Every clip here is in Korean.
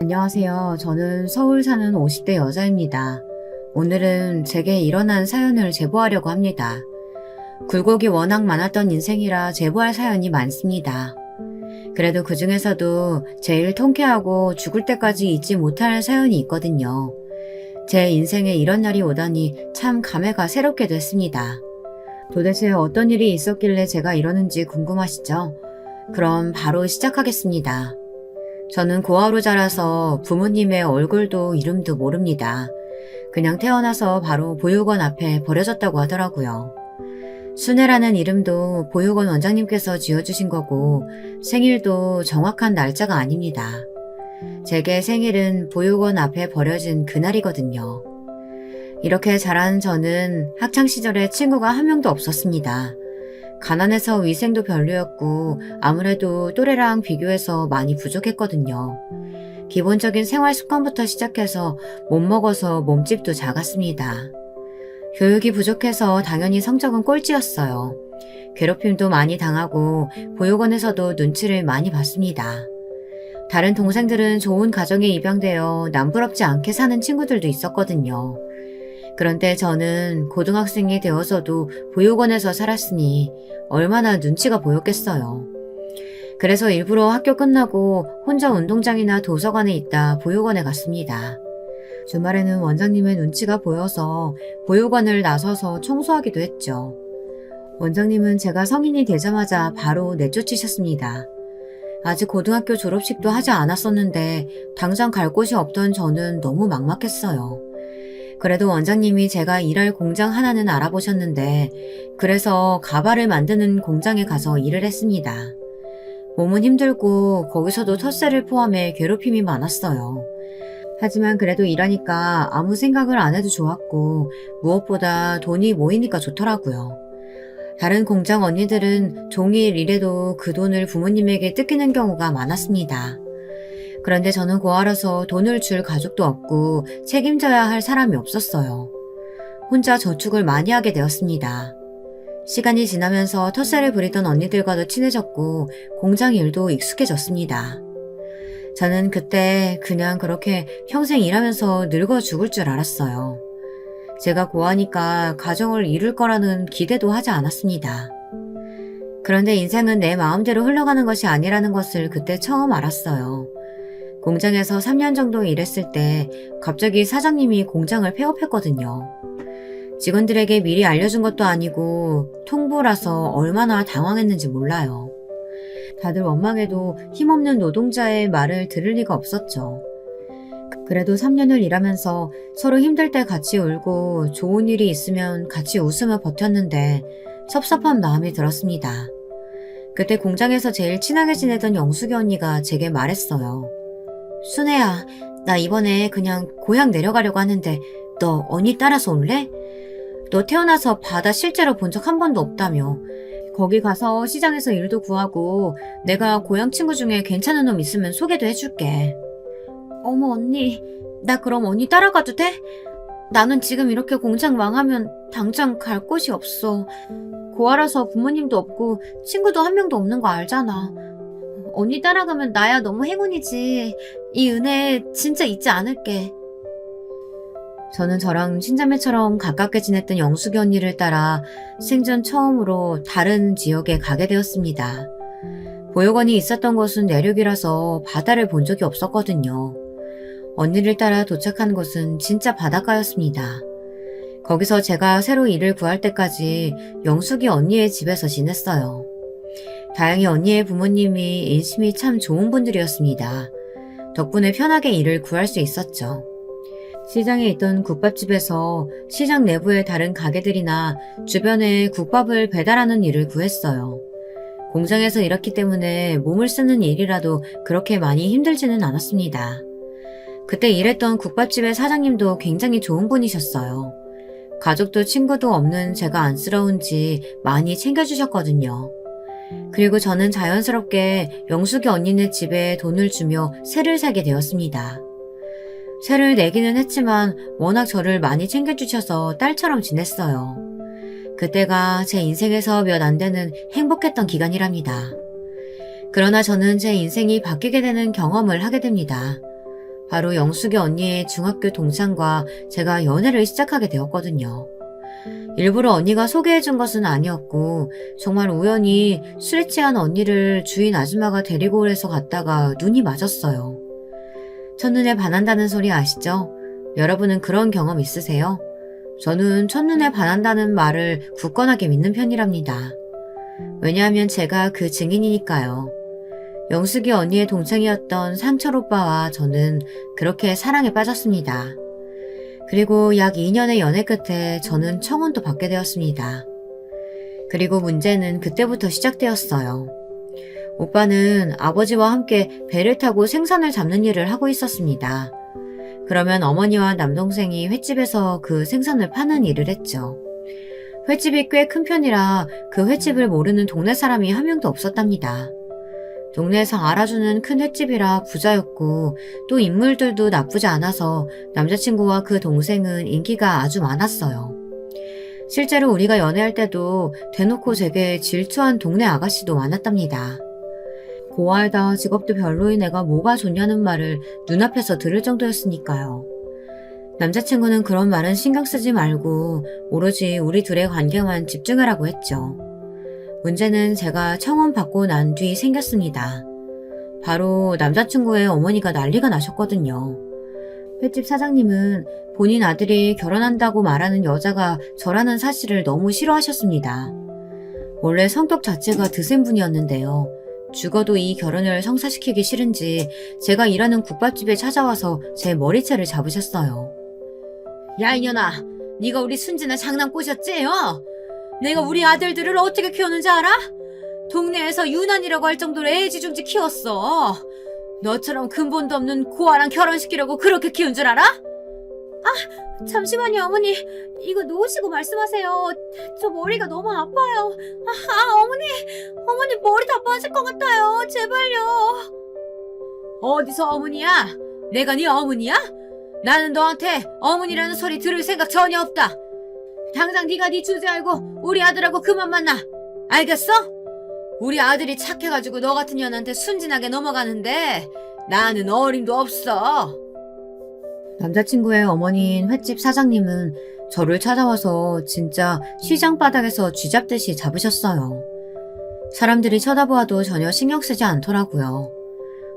안녕하세요. 저는 서울 사는 50대 여자입니다. 오늘은 제게 일어난 사연을 제보하려고 합니다. 굴곡이 워낙 많았던 인생이라 제보할 사연이 많습니다. 그래도 그 중에서도 제일 통쾌하고 죽을 때까지 잊지 못할 사연이 있거든요. 제 인생에 이런 날이 오다니 참 감회가 새롭게 됐습니다. 도대체 어떤 일이 있었길래 제가 이러는지 궁금하시죠? 그럼 바로 시작하겠습니다. 저는 고아로 자라서 부모님의 얼굴도 이름도 모릅니다. 그냥 태어나서 바로 보육원 앞에 버려졌다고 하더라고요. 순애라는 이름도 보육원 원장님께서 지어주신 거고 생일도 정확한 날짜가 아닙니다. 제게 생일은 보육원 앞에 버려진 그날이거든요. 이렇게 자란 저는 학창시절에 친구가 한 명도 없었습니다. 가난해서 위생도 별로였고 아무래도 또래랑 비교해서 많이 부족했거든요. 기본적인 생활 습관부터 시작해서 못 먹어서 몸집도 작았습니다. 교육이 부족해서 당연히 성적은 꼴찌였어요. 괴롭힘도 많이 당하고 보육원에서도 눈치를 많이 봤습니다. 다른 동생들은 좋은 가정에 입양되어 남부럽지 않게 사는 친구들도 있었거든요. 그런데 저는 고등학생이 되어서도 보육원에서 살았으니 얼마나 눈치가 보였겠어요. 그래서 일부러 학교 끝나고 혼자 운동장이나 도서관에 있다 보육원에 갔습니다. 주말에는 원장님의 눈치가 보여서 보육원을 나서서 청소하기도 했죠. 원장님은 제가 성인이 되자마자 바로 내쫓으셨습니다. 아직 고등학교 졸업식도 하지 않았었는데 당장 갈 곳이 없던 저는 너무 막막했어요. 그래도 원장님이 제가 일할 공장 하나는 알아보셨는데 그래서 가발을 만드는 공장에 가서 일을 했습니다. 몸은 힘들고 거기서도 텃세를 포함해 괴롭힘이 많았어요. 하지만 그래도 일하니까 아무 생각을 안 해도 좋았고 무엇보다 돈이 모이니까 좋더라고요. 다른 공장 언니들은 종일 일해도 그 돈을 부모님에게 뜯기는 경우가 많았습니다. 그런데 저는 고아라서 돈을 줄 가족도 없고 책임져야 할 사람이 없었어요. 혼자 저축을 많이 하게 되었습니다. 시간이 지나면서 텃세를 부리던 언니들과도 친해졌고 공장 일도 익숙해졌습니다. 저는 그때 그냥 그렇게 평생 일하면서 늙어 죽을 줄 알았어요. 제가 고아니까 가정을 이룰 거라는 기대도 하지 않았습니다. 그런데 인생은 내 마음대로 흘러가는 것이 아니라는 것을 그때 처음 알았어요. 공장에서 3년 정도 일했을 때 갑자기 사장님이 공장을 폐업했거든요. 직원들에게 미리 알려준 것도 아니고 통보라서 얼마나 당황했는지 몰라요. 다들 원망해도 힘없는 노동자의 말을 들을 리가 없었죠. 그래도 3년을 일하면서 서로 힘들 때 같이 울고 좋은 일이 있으면 같이 웃으며 버텼는데 섭섭한 마음이 들었습니다. 그때 공장에서 제일 친하게 지내던 영숙이 언니가 제게 말했어요. 순애야, 나 이번에 그냥 고향 내려가려고 하는데 너 언니 따라서 올래? 너 태어나서 바다 실제로 본 적 한 번도 없다며. 거기 가서 시장에서 일도 구하고 내가 고향 친구 중에 괜찮은 놈 있으면 소개도 해줄게. 어머 언니, 나 그럼 언니 따라가도 돼? 나는 지금 이렇게 공장 망하면 당장 갈 곳이 없어. 고아라서 부모님도 없고 친구도 한 명도 없는 거 알잖아. 언니 따라가면 나야 너무 행운이지. 이 은혜 진짜 잊지 않을게. 저는 저랑 친자매처럼 가깝게 지냈던 영숙이 언니를 따라 생전 처음으로 다른 지역에 가게 되었습니다. 보육원이 있었던 곳은 내륙이라서 바다를 본 적이 없었거든요. 언니를 따라 도착한 곳은 진짜 바닷가였습니다. 거기서 제가 새로 일을 구할 때까지 영숙이 언니의 집에서 지냈어요. 다행히 언니의 부모님이 인심이 참 좋은 분들이었습니다. 덕분에 편하게 일을 구할 수 있었죠. 시장에 있던 국밥집에서 시장 내부의 다른 가게들이나 주변에 국밥을 배달하는 일을 구했어요. 공장에서 일했기 때문에 몸을 쓰는 일이라도 그렇게 많이 힘들지는 않았습니다. 그때 일했던 국밥집의 사장님도 굉장히 좋은 분이셨어요. 가족도 친구도 없는 제가 안쓰러운지 많이 챙겨주셨거든요. 그리고 저는 자연스럽게 영숙이 언니네 집에 돈을 주며 새를 사게 되었습니다. 새를 내기는 했지만 워낙 저를 많이 챙겨주셔서 딸처럼 지냈어요. 그때가 제 인생에서 몇 안 되는 행복했던 기간이랍니다. 그러나 저는 제 인생이 바뀌게 되는 경험을 하게 됩니다. 바로 영숙이 언니의 중학교 동창과 제가 연애를 시작하게 되었거든요. 일부러 언니가 소개해준 것은 아니었고 정말 우연히 술에 취한 언니를 주인 아줌마가 데리고 오래서 갔다가 눈이 맞았어요. 첫눈에 반한다는 소리 아시죠? 여러분은 그런 경험 있으세요? 저는 첫눈에 반한다는 말을 굳건하게 믿는 편이랍니다. 왜냐하면 제가 그 증인이니까요. 영숙이 언니의 동창이었던 상철 오빠와 저는 그렇게 사랑에 빠졌습니다. 그리고 약 2년의 연애 끝에 저는 청혼도 받게 되었습니다. 그리고 문제는 그때부터 시작되었어요. 오빠는 아버지와 함께 배를 타고 생선을 잡는 일을 하고 있었습니다. 그러면 어머니와 남동생이 횟집에서 그 생선을 파는 일을 했죠. 횟집이 꽤 큰 편이라 그 횟집을 모르는 동네 사람이 한 명도 없었답니다. 동네에서 알아주는 큰 횟집이라 부자였고 또 인물들도 나쁘지 않아서 남자친구와 그 동생은 인기가 아주 많았어요. 실제로 우리가 연애할 때도 대놓고 제게 질투한 동네 아가씨도 많았답니다. 고아에다 직업도 별로인 애가 뭐가 좋냐는 말을 눈앞에서 들을 정도였으니까요. 남자친구는 그런 말은 신경 쓰지 말고 오로지 우리 둘의 관계만 집중하라고 했죠. 문제는 제가 청혼 받고 난 뒤 생겼습니다. 바로 남자친구의 어머니가 난리가 나셨거든요. 횟집 사장님은 본인 아들이 결혼한다고 말하는 여자가 저라는 사실을 너무 싫어하셨습니다. 원래 성격 자체가 드센 분이었는데요. 죽어도 이 결혼을 성사시키기 싫은지 제가 일하는 국밥집에 찾아와서 제 머리채를 잡으셨어요. 야 이년아, 네가 우리 순진아 장난 꼬셨지? 내가 우리 아들들을 어떻게 키우는지 알아? 동네에서 유난이라고 할 정도로 애지중지 키웠어. 너처럼 근본도 없는 고아랑 결혼시키려고 그렇게 키운 줄 알아? 잠시만요 어머니. 이거 놓으시고 말씀하세요. 저 머리가 너무 아파요. 어머니 머리 다 빠질 것 같아요. 제발요. 어디서 어머니야? 내가 네 어머니야? 나는 너한테 어머니라는 소리 들을 생각 전혀 없다. 당장 네가 네 주제 알고 우리 아들하고 그만 만나. 알겠어? 우리 아들이 착해가지고 너 같은 년한테 순진하게 넘어가는데 나는 어림도 없어. 남자친구의 어머니인 횟집 사장님은 저를 찾아와서 진짜 시장 바닥에서 쥐잡듯이 잡으셨어요. 사람들이 쳐다보아도 전혀 신경 쓰지 않더라고요.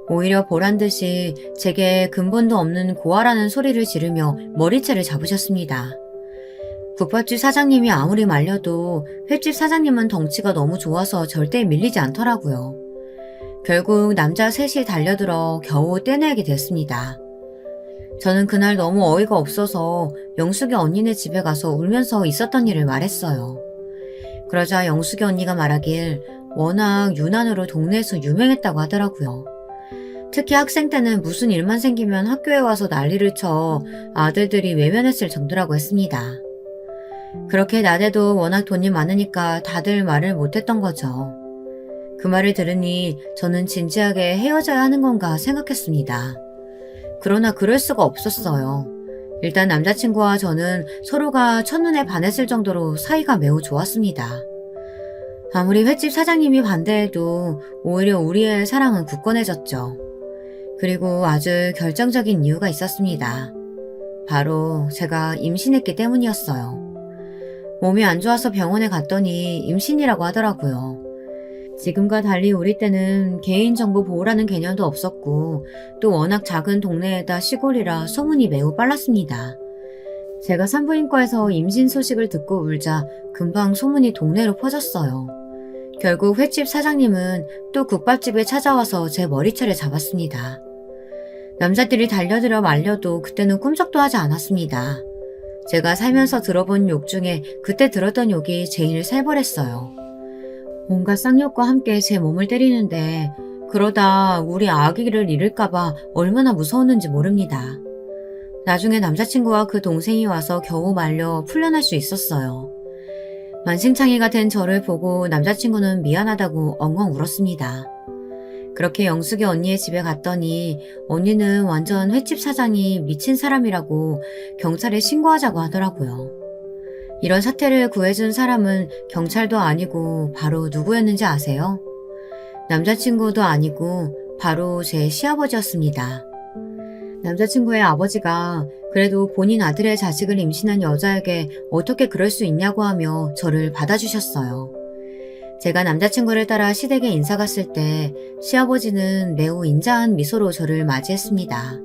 오히려 보란듯이 제게 근본도 없는 고아라는 소리를 지르며 머리채를 잡으셨습니다. 국밥집 사장님이 아무리 말려도 횟집 사장님은 덩치가 너무 좋아서 절대 밀리지 않더라고요. 결국 남자 셋이 달려들어 겨우 떼내게 됐습니다. 저는 그날 너무 어이가 없어서 영숙이 언니네 집에 가서 울면서 있었던 일을 말했어요. 그러자 영숙이 언니가 말하길 워낙 유난으로 동네에서 유명했다고 하더라고요. 특히 학생 때는 무슨 일만 생기면 학교에 와서 난리를 쳐 아들들이 외면했을 정도라고 했습니다. 그렇게 나대도 워낙 돈이 많으니까 다들 말을 못했던 거죠. 그 말을 들으니 저는 진지하게 헤어져야 하는 건가 생각했습니다. 그러나 그럴 수가 없었어요. 일단 남자친구와 저는 서로가 첫눈에 반했을 정도로 사이가 매우 좋았습니다. 아무리 횟집 사장님이 반대해도 오히려 우리의 사랑은 굳건해졌죠. 그리고 아주 결정적인 이유가 있었습니다. 바로 제가 임신했기 때문이었어요. 몸이 안 좋아서 병원에 갔더니 임신이라고 하더라고요. 지금과 달리 우리 때는 개인정보 보호라는 개념도 없었고 또 워낙 작은 동네에다 시골이라 소문이 매우 빨랐습니다. 제가 산부인과에서 임신 소식을 듣고 울자 금방 소문이 동네로 퍼졌어요. 결국 횟집 사장님은 또 국밥집에 찾아와서 제 머리채를 잡았습니다. 남자들이 달려들어 말려도 그때는 꿈쩍도 하지 않았습니다. 제가 살면서 들어본 욕 중에 그때 들었던 욕이 제일 살벌했어요. 온갖 쌍욕과 함께 제 몸을 때리는데 그러다 우리 아기를 잃을까봐 얼마나 무서웠는지 모릅니다. 나중에 남자친구와 그 동생이 와서 겨우 말려 풀려날 수 있었어요. 만신창이가 된 저를 보고 남자친구는 미안하다고 엉엉 울었습니다. 그렇게 영숙이 언니의 집에 갔더니 언니는 완전 횟집 사장이 미친 사람이라고 경찰에 신고하자고 하더라고요. 이런 사태를 구해준 사람은 경찰도 아니고 바로 누구였는지 아세요? 남자친구도 아니고 바로 제 시아버지였습니다. 남자친구의 아버지가 그래도 본인 아들의 자식을 임신한 여자에게 어떻게 그럴 수 있냐고 하며 저를 받아주셨어요. 제가 남자친구를 따라 시댁에 인사 갔을 때 시아버지는 매우 인자한 미소로 저를 맞이했습니다.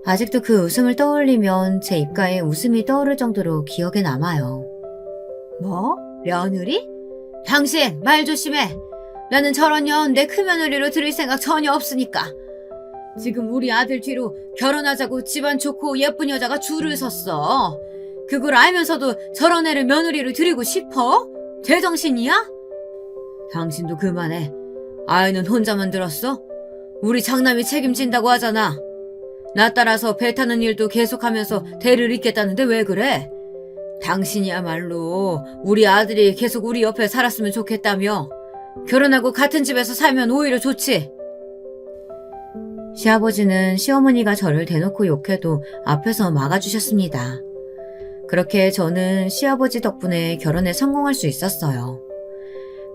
아직도 그 웃음을 떠올리면 제 입가에 웃음이 떠오를 정도로 기억에 남아요. 뭐? 며느리? 당신 말 조심해. 나는 저런 년 내 큰며느리로 들일 생각 전혀 없으니까. 지금 우리 아들 뒤로 결혼하자고 집안 좋고 예쁜 여자가 줄을 섰어. 그걸 알면서도 저런 애를 며느리로 들이고 싶어? 제정신이야? 당신도 그만해. 아이는 혼자만 들었어? 우리 장남이 책임진다고 하잖아. 나 따라서 배 타는 일도 계속하면서 대를 잇겠다는데 왜 그래? 당신이야말로 우리 아들이 계속 우리 옆에 살았으면 좋겠다며. 결혼하고 같은 집에서 살면 오히려 좋지. 시아버지는 시어머니가 저를 대놓고 욕해도 앞에서 막아주셨습니다. 그렇게 저는 시아버지 덕분에 결혼에 성공할 수 있었어요.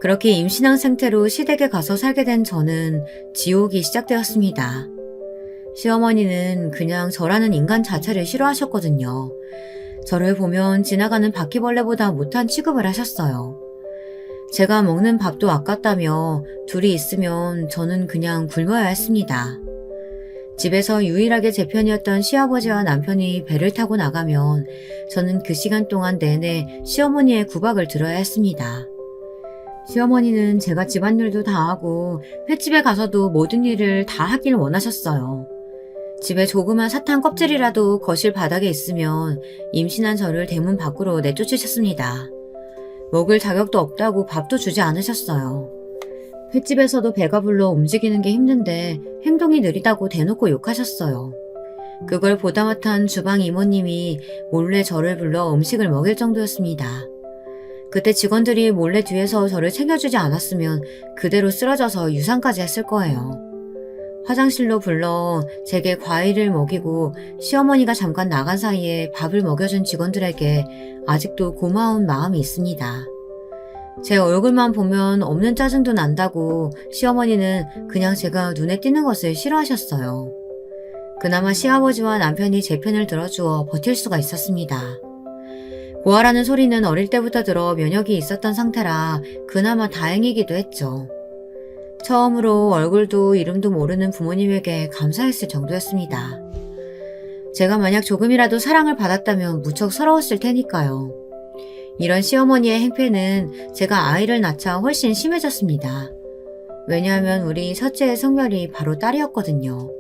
그렇게 임신한 상태로 시댁에 가서 살게 된 저는 지옥이 시작되었습니다. 시어머니는 그냥 저라는 인간 자체를 싫어하셨거든요. 저를 보면 지나가는 바퀴벌레보다 못한 취급을 하셨어요. 제가 먹는 밥도 아깝다며 둘이 있으면 저는 그냥 굶어야 했습니다. 집에서 유일하게 제 편이었던 시아버지와 남편이 배를 타고 나가면 저는 그 시간 동안 내내 시어머니의 구박을 들어야 했습니다. 시어머니는 제가 집안일도 다 하고 횟집에 가서도 모든 일을 다 하길 원하셨어요. 집에 조그만 사탕 껍질이라도 거실 바닥에 있으면 임신한 저를 대문 밖으로 내쫓으셨습니다. 먹을 자격도 없다고 밥도 주지 않으셨어요. 횟집에서도 배가 불러 움직이는 게 힘든데 행동이 느리다고 대놓고 욕하셨어요. 그걸 보다 못한 주방 이모님이 몰래 저를 불러 음식을 먹일 정도였습니다. 그때 직원들이 몰래 뒤에서 저를 챙겨주지 않았으면 그대로 쓰러져서 유산까지 했을 거예요. 화장실로 불러 제게 과일을 먹이고 시어머니가 잠깐 나간 사이에 밥을 먹여준 직원들에게 아직도 고마운 마음이 있습니다. 제 얼굴만 보면 없는 짜증도 난다고 시어머니는 그냥 제가 눈에 띄는 것을 싫어하셨어요. 그나마 시아버지와 남편이 제 편을 들어주어 버틸 수가 있었습니다. 고아라는 소리는 어릴 때부터 들어 면역이 있었던 상태라 그나마 다행이기도 했죠. 처음으로 얼굴도 이름도 모르는 부모님에게 감사했을 정도였습니다. 제가 만약 조금이라도 사랑을 받았다면 무척 서러웠을 테니까요. 이런 시어머니의 행패는 제가 아이를 낳자 훨씬 심해졌습니다. 왜냐하면 우리 첫째의 성별이 바로 딸이었거든요.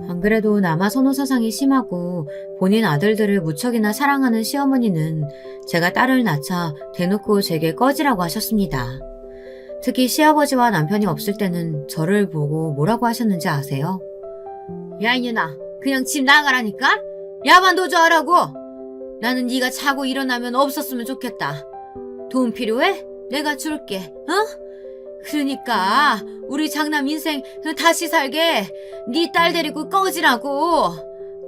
안 그래도 남아 선호 사상이 심하고 본인 아들들을 무척이나 사랑하는 시어머니는 제가 딸을 낳자 대놓고 제게 꺼지라고 하셨습니다. 특히 시아버지와 남편이 없을 때는 저를 보고 뭐라고 하셨는지 아세요? 야 이년아, 그냥 집 나가라니까? 야만 도주하라고! 나는 네가 자고 일어나면 없었으면 좋겠다. 돈 필요해? 내가 줄게, 어? 그러니까 우리 장남 인생 다시 살게 네 딸 데리고 꺼지라고.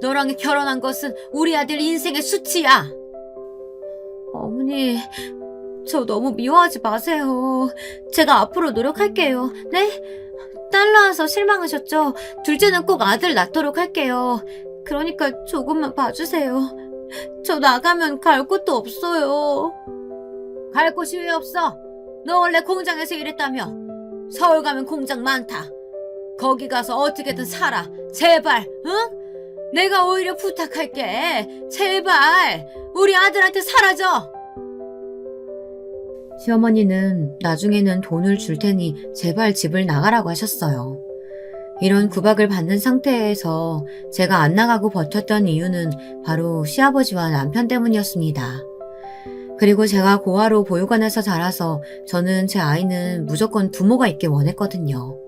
너랑 결혼한 것은 우리 아들 인생의 수치야. 어머니, 저 너무 미워하지 마세요. 제가 앞으로 노력할게요. 네? 딸 낳아서 실망하셨죠? 둘째는 꼭 아들 낳도록 할게요. 그러니까 조금만 봐주세요. 저 나가면 갈 곳도 없어요. 갈 곳이 왜 없어? 너 원래 공장에서 일했다며. 서울 가면 공장 많다. 거기 가서 어떻게든 살아. 제발, 응? 내가 오히려 부탁할게. 제발 우리 아들한테 사라져. 시어머니는 나중에는 돈을 줄 테니 제발 집을 나가라고 하셨어요. 이런 구박을 받는 상태에서 제가 안 나가고 버텼던 이유는 바로 시아버지와 남편 때문이었습니다. 그리고 제가 고아로 보육원에서 자라서 저는 제 아이는 무조건 부모가 있길 원했거든요.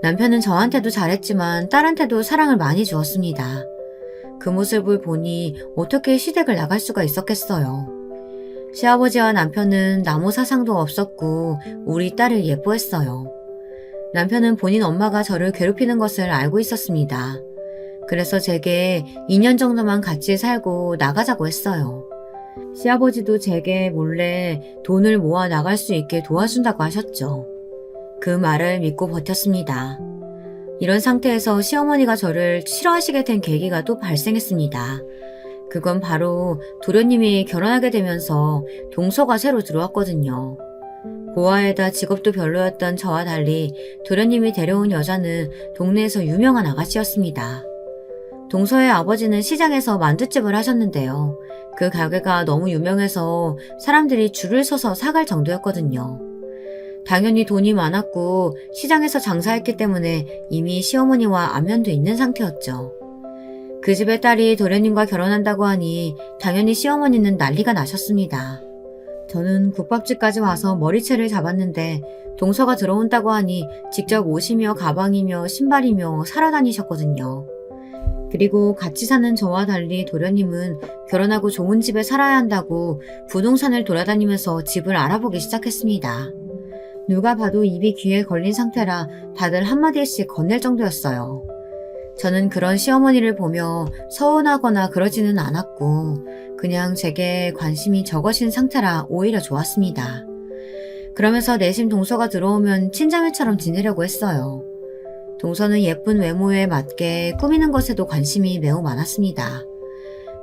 남편은 저한테도 잘했지만 딸한테도 사랑을 많이 주었습니다. 그 모습을 보니 어떻게 시댁을 나갈 수가 있었겠어요. 시아버지와 남편은 나무 사상도 없었고 우리 딸을 예뻐했어요. 남편은 본인 엄마가 저를 괴롭히는 것을 알고 있었습니다. 그래서 제게 2년 정도만 같이 살고 나가자고 했어요. 시아버지도 제게 몰래 돈을 모아 나갈 수 있게 도와준다고 하셨죠. 그 말을 믿고 버텼습니다. 이런 상태에서 시어머니가 저를 싫어하시게 된 계기가 또 발생했습니다. 그건 바로 도련님이 결혼하게 되면서 동서가 새로 들어왔거든요. 고아에다 직업도 별로였던 저와 달리 도련님이 데려온 여자는 동네에서 유명한 아가씨였습니다. 동서의 아버지는 시장에서 만두집을 하셨는데요. 그 가게가 너무 유명해서 사람들이 줄을 서서 사갈 정도였거든요. 당연히 돈이 많았고 시장에서 장사했기 때문에 이미 시어머니와 안면도 있는 상태였죠. 그 집의 딸이 도련님과 결혼한다고 하니 당연히 시어머니는 난리가 나셨습니다. 저는 국밥집까지 와서 머리채를 잡았는데 동서가 들어온다고 하니 직접 옷이며 가방이며 신발이며 사러 다니셨거든요. 그리고 같이 사는 저와 달리 도련님은 결혼하고 좋은 집에 살아야 한다고 부동산을 돌아다니면서 집을 알아보기 시작했습니다. 누가 봐도 입이 귀에 걸린 상태라 다들 한마디씩 건넬 정도였어요. 저는 그런 시어머니를 보며 서운하거나 그러지는 않았고 그냥 제게 관심이 적으신 상태라 오히려 좋았습니다. 그러면서 내심 동서가 들어오면 친자매처럼 지내려고 했어요. 동서는 예쁜 외모에 맞게 꾸미는 것에도 관심이 매우 많았습니다.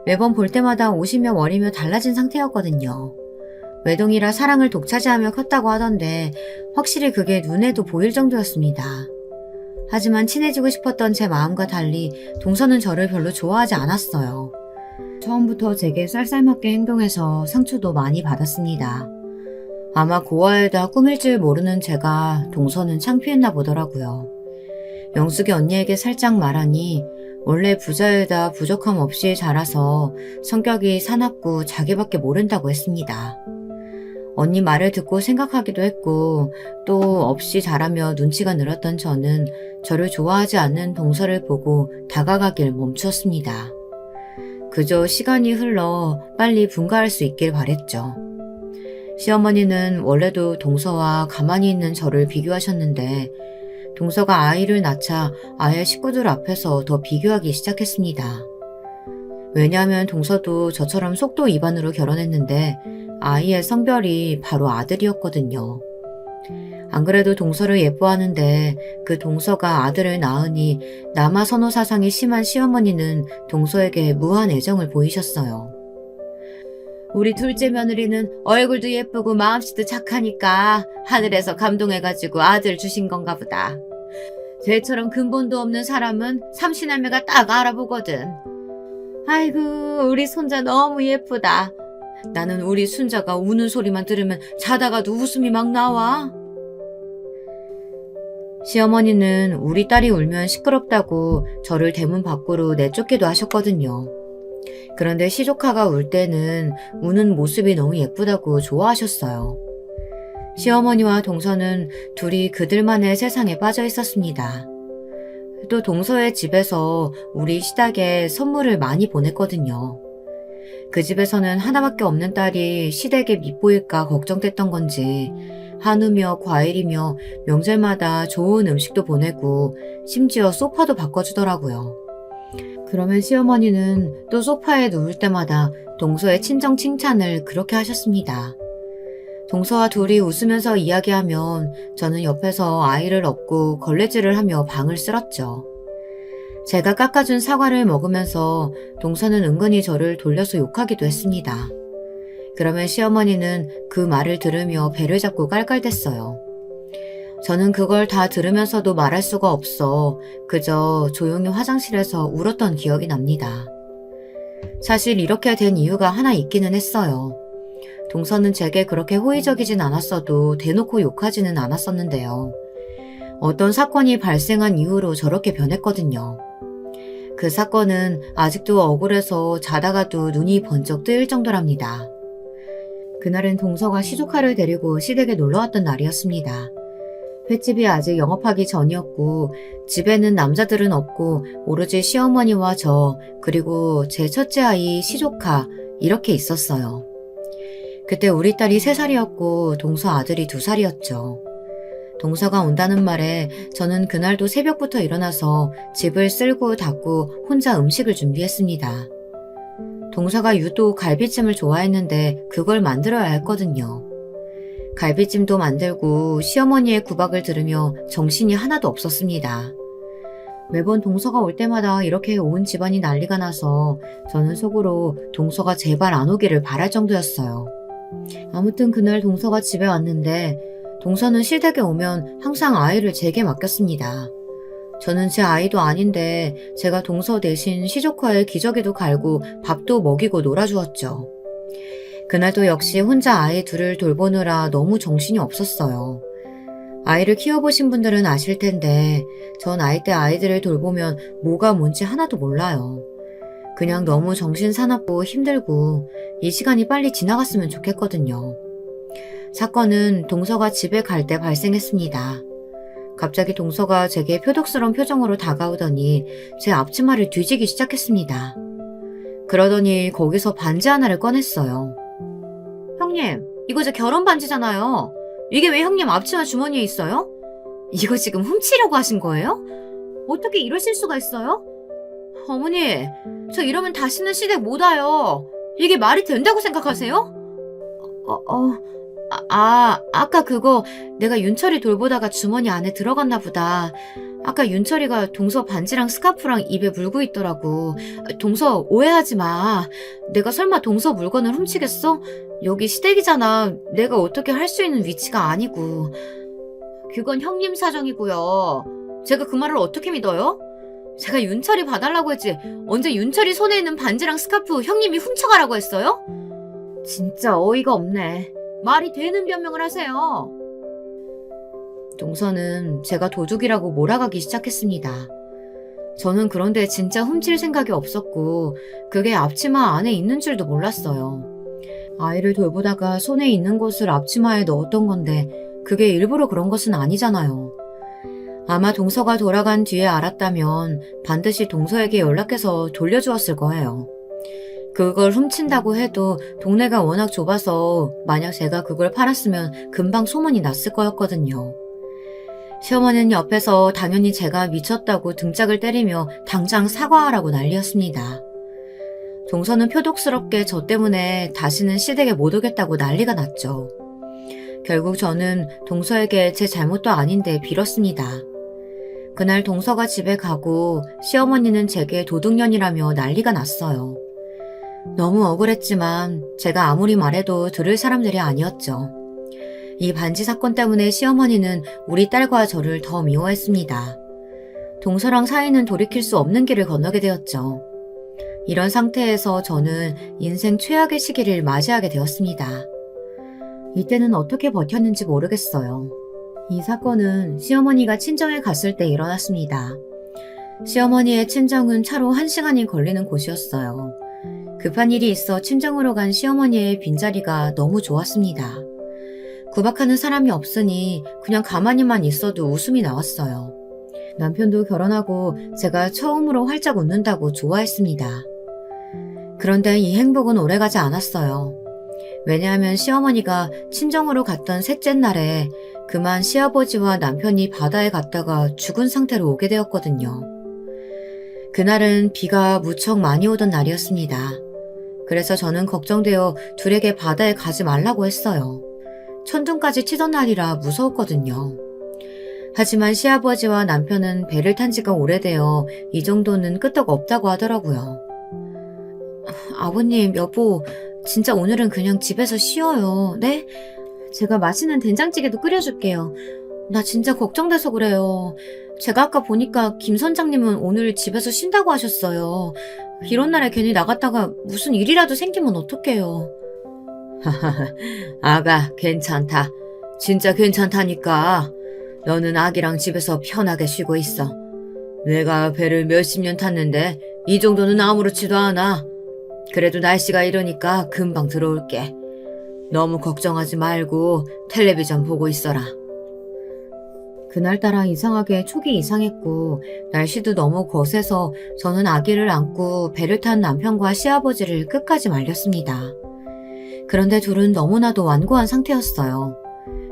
매번 볼 때마다 옷이며 머리며 달라진 상태였거든요. 외동이라 사랑을 독차지하며 컸다고 하던데 확실히 그게 눈에도 보일 정도였습니다. 하지만 친해지고 싶었던 제 마음과 달리 동서는 저를 별로 좋아하지 않았어요. 처음부터 제게 쌀쌀맞게 행동해서 상처도 많이 받았습니다. 아마 고아에다 꾸밀 줄 모르는 제가 동서는 창피했나 보더라고요. 영숙이 언니에게 살짝 말하니 원래 부자에다 부족함 없이 자라서 성격이 사납고 자기밖에 모른다고 했습니다. 언니 말을 듣고 생각하기도 했고 또 없이 자라며 눈치가 늘었던 저는 저를 좋아하지 않는 동서를 보고 다가가길 멈추었습니다. 그저 시간이 흘러 빨리 분가할 수 있길 바랬죠. 시어머니는 원래도 동서와 가만히 있는 저를 비교하셨는데 동서가 아이를 낳자 아예 식구들 앞에서 더 비교하기 시작했습니다. 왜냐하면 동서도 저처럼 속도 위반으로 결혼했는데 아이의 성별이 바로 아들이었거든요. 안 그래도 동서를 예뻐하는데 그 동서가 아들을 낳으니 남아 선호 사상이 심한 시어머니는 동서에게 무한 애정을 보이셨어요. 우리 둘째 며느리는 얼굴도 예쁘고 마음씨도 착하니까 하늘에서 감동해가지고 아들 주신 건가 보다. 쟤처럼 근본도 없는 사람은 삼신할매가 딱 알아보거든. 아이고 우리 손자 너무 예쁘다. 나는 우리 순자가 우는 소리만 들으면 자다가도 웃음이 막 나와. 시어머니는 우리 딸이 울면 시끄럽다고 저를 대문 밖으로 내쫓기도 하셨거든요. 그런데 시조카가 울 때는 우는 모습이 너무 예쁘다고 좋아하셨어요. 시어머니와 동서는 둘이 그들만의 세상에 빠져 있었습니다. 또 동서의 집에서 우리 시댁에 선물을 많이 보냈거든요. 그 집에서는 하나밖에 없는 딸이 시댁에 밉보일까 걱정됐던 건지 한우며 과일이며 명절마다 좋은 음식도 보내고 심지어 소파도 바꿔주더라고요. 그러면 시어머니는 또 소파에 누울 때마다 동서의 친정 칭찬을 그렇게 하셨습니다. 동서와 둘이 웃으면서 이야기하면 저는 옆에서 아이를 업고 걸레질을 하며 방을 쓸었죠. 제가 깎아준 사과를 먹으면서 동서는 은근히 저를 돌려서 욕하기도 했습니다. 그러면 시어머니는 그 말을 들으며 배를 잡고 깔깔댔어요. 저는 그걸 다 들으면서도 말할 수가 없어 그저 조용히 화장실에서 울었던 기억이 납니다. 사실 이렇게 된 이유가 하나 있기는 했어요. 동서는 제게 그렇게 호의적이진 않았어도 대놓고 욕하지는 않았었는데요. 어떤 사건이 발생한 이후로 저렇게 변했거든요. 그 사건은 아직도 억울해서 자다가도 눈이 번쩍 뜨일 정도랍니다. 그날은 동서가 시조카를 데리고 시댁에 놀러왔던 날이었습니다. 횟집이 아직 영업하기 전이었고 집에는 남자들은 없고 오로지 시어머니와 저 그리고 제 첫째 아이 시조카 이렇게 있었어요. 그때 우리 딸이 3살이었고 동서 아들이 2살이었죠. 동서가 온다는 말에 저는 그날도 새벽부터 일어나서 집을 쓸고 닦고 혼자 음식을 준비했습니다. 동서가 유독 갈비찜을 좋아했는데 그걸 만들어야 했거든요. 갈비찜도 만들고 시어머니의 구박을 들으며 정신이 하나도 없었습니다. 매번 동서가 올 때마다 이렇게 온 집안이 난리가 나서 저는 속으로 동서가 제발 안 오기를 바랄 정도였어요. 아무튼 그날 동서가 집에 왔는데 동서는 시댁에 오면 항상 아이를 제게 맡겼습니다. 저는 제 아이도 아닌데 제가 동서 대신 시조카에 기저귀도 갈고 밥도 먹이고 놀아주었죠. 그날도 역시 혼자 아이 둘을 돌보느라 너무 정신이 없었어요. 아이를 키워보신 분들은 아실 텐데 전 아이 때 아이들을 돌보면 뭐가 뭔지 하나도 몰라요. 그냥 너무 정신사납고 힘들고 이 시간이 빨리 지나갔으면 좋겠거든요. 사건은 동서가 집에 갈 때 발생했습니다. 갑자기 동서가 제게 표독스러운 표정으로 다가오더니 제 앞치마를 뒤지기 시작했습니다. 그러더니 거기서 반지 하나를 꺼냈어요. 형님, 이거 제 결혼 반지잖아요. 이게 왜 형님 앞치마 주머니에 있어요? 이거 지금 훔치려고 하신 거예요? 어떻게 이러실 수가 있어요? 어머니, 저 이러면 다시는 시댁 못 와요. 이게 말이 된다고 생각하세요? 아까 그거 내가 윤철이 돌보다가 주머니 안에 들어갔나 보다. 아까 윤철이가 동서 반지랑 스카프랑 입에 물고 있더라고. 동서 오해하지 마. 내가 설마 동서 물건을 훔치겠어? 여기 시댁이잖아. 내가 어떻게 할 수 있는 위치가 아니고. 그건 형님 사정이고요. 제가 그 말을 어떻게 믿어요? 제가 윤철이 봐달라고 했지 언제 윤철이 손에 있는 반지랑 스카프 형님이 훔쳐가라고 했어요? 진짜 어이가 없네. 말이 되는 변명을 하세요. 동서는 제가 도둑이라고 몰아가기 시작했습니다. 저는 그런데 진짜 훔칠 생각이 없었고 그게 앞치마 안에 있는 줄도 몰랐어요. 아이를 돌보다가 손에 있는 것을 앞치마에 넣었던 건데 그게 일부러 그런 것은 아니잖아요. 아마 동서가 돌아간 뒤에 알았다면 반드시 동서에게 연락해서 돌려주었을 거예요. 그걸 훔친다고 해도 동네가 워낙 좁아서 만약 제가 그걸 팔았으면 금방 소문이 났을 거였거든요. 시어머니는 옆에서 당연히 제가 미쳤다고 등짝을 때리며 당장 사과하라고 난리였습니다. 동서는 표독스럽게 저 때문에 다시는 시댁에 못 오겠다고 난리가 났죠. 결국 저는 동서에게 제 잘못도 아닌데 빌었습니다. 그날 동서가 집에 가고 시어머니는 제게 도둑년이라며 난리가 났어요. 너무 억울했지만 제가 아무리 말해도 들을 사람들이 아니었죠. 이 반지 사건 때문에 시어머니는 우리 딸과 저를 더 미워했습니다. 동서랑 사이는 돌이킬 수 없는 길을 건너게 되었죠. 이런 상태에서 저는 인생 최악의 시기를 맞이하게 되었습니다. 이때는 어떻게 버텼는지 모르겠어요. 이 사건은 시어머니가 친정에 갔을 때 일어났습니다. 시어머니의 친정은 차로 1시간이 걸리는 곳이었어요. 급한 일이 있어 친정으로 간 시어머니의 빈자리가 너무 좋았습니다. 구박하는 사람이 없으니 그냥 가만히만 있어도 웃음이 나왔어요. 남편도 결혼하고 제가 처음으로 활짝 웃는다고 좋아했습니다. 그런데 이 행복은 오래가지 않았어요. 왜냐하면 시어머니가 친정으로 갔던 셋째 날에 그만 시아버지와 남편이 바다에 갔다가 죽은 상태로 오게 되었거든요. 그날은 비가 무척 많이 오던 날이었습니다. 그래서 저는 걱정되어 둘에게 바다에 가지 말라고 했어요. 천둥까지 치던 날이라 무서웠거든요. 하지만 시아버지와 남편은 배를 탄 지가 오래되어 이 정도는 끄떡 없다고 하더라고요. 아버님, 여보, 진짜 오늘은 그냥 집에서 쉬어요. 네? 제가 맛있는 된장찌개도 끓여줄게요. 나 진짜 걱정돼서 그래요. 제가 아까 보니까 김 선장님은 오늘 집에서 쉰다고 하셨어요. 이런 날에 괜히 나갔다가 무슨 일이라도 생기면 어떡해요. 아가, 괜찮다. 진짜 괜찮다니까. 너는 아기랑 집에서 편하게 쉬고 있어. 내가 배를 몇십 년 탔는데 이 정도는 아무렇지도 않아. 그래도 날씨가 이러니까 금방 들어올게. 너무 걱정하지 말고 텔레비전 보고 있어라. 그날따라 이상하게 촉이 이상했고 날씨도 너무 거세서 저는 아기를 안고 배를 탄 남편과 시아버지를 끝까지 말렸습니다. 그런데 둘은 너무나도 완고한 상태였어요.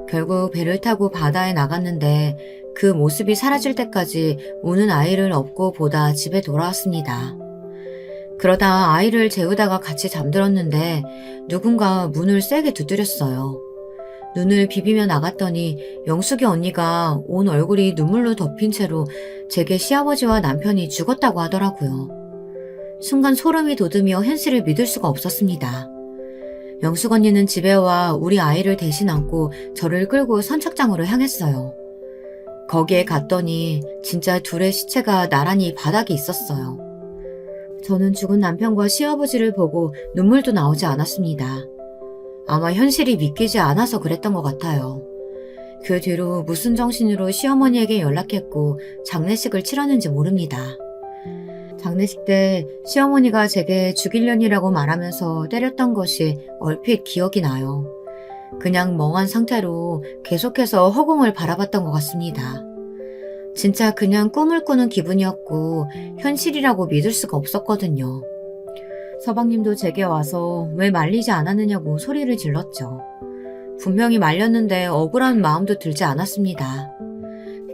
결국 배를 타고 바다에 나갔는데 그 모습이 사라질 때까지 우는 아이를 업고 보다 집에 돌아왔습니다. 그러다 아이를 재우다가 같이 잠들었는데 누군가 문을 세게 두드렸어요. 눈을 비비며 나갔더니 영숙이 언니가 온 얼굴이 눈물로 덮인 채로 제게 시아버지와 남편이 죽었다고 하더라고요. 순간 소름이 돋으며 현실을 믿을 수가 없었습니다. 영숙 언니는 집에 와 우리 아이를 대신 안고 저를 끌고 선착장으로 향했어요. 거기에 갔더니 진짜 둘의 시체가 나란히 바닥에 있었어요. 저는 죽은 남편과 시아버지를 보고 눈물도 나오지 않았습니다. 아마 현실이 믿기지 않아서 그랬던 것 같아요. 그 뒤로 무슨 정신으로 시어머니에게 연락했고 장례식을 치렀는지 모릅니다. 장례식 때 시어머니가 제게 죽일년이라고 말하면서 때렸던 것이 얼핏 기억이 나요. 그냥 멍한 상태로 계속해서 허공을 바라봤던 것 같습니다. 진짜 그냥 꿈을 꾸는 기분이었고 현실이라고 믿을 수가 없었거든요. 서방님도 제게 와서 왜 말리지 않았느냐고 소리를 질렀죠. 분명히 말렸는데 억울한 마음도 들지 않았습니다.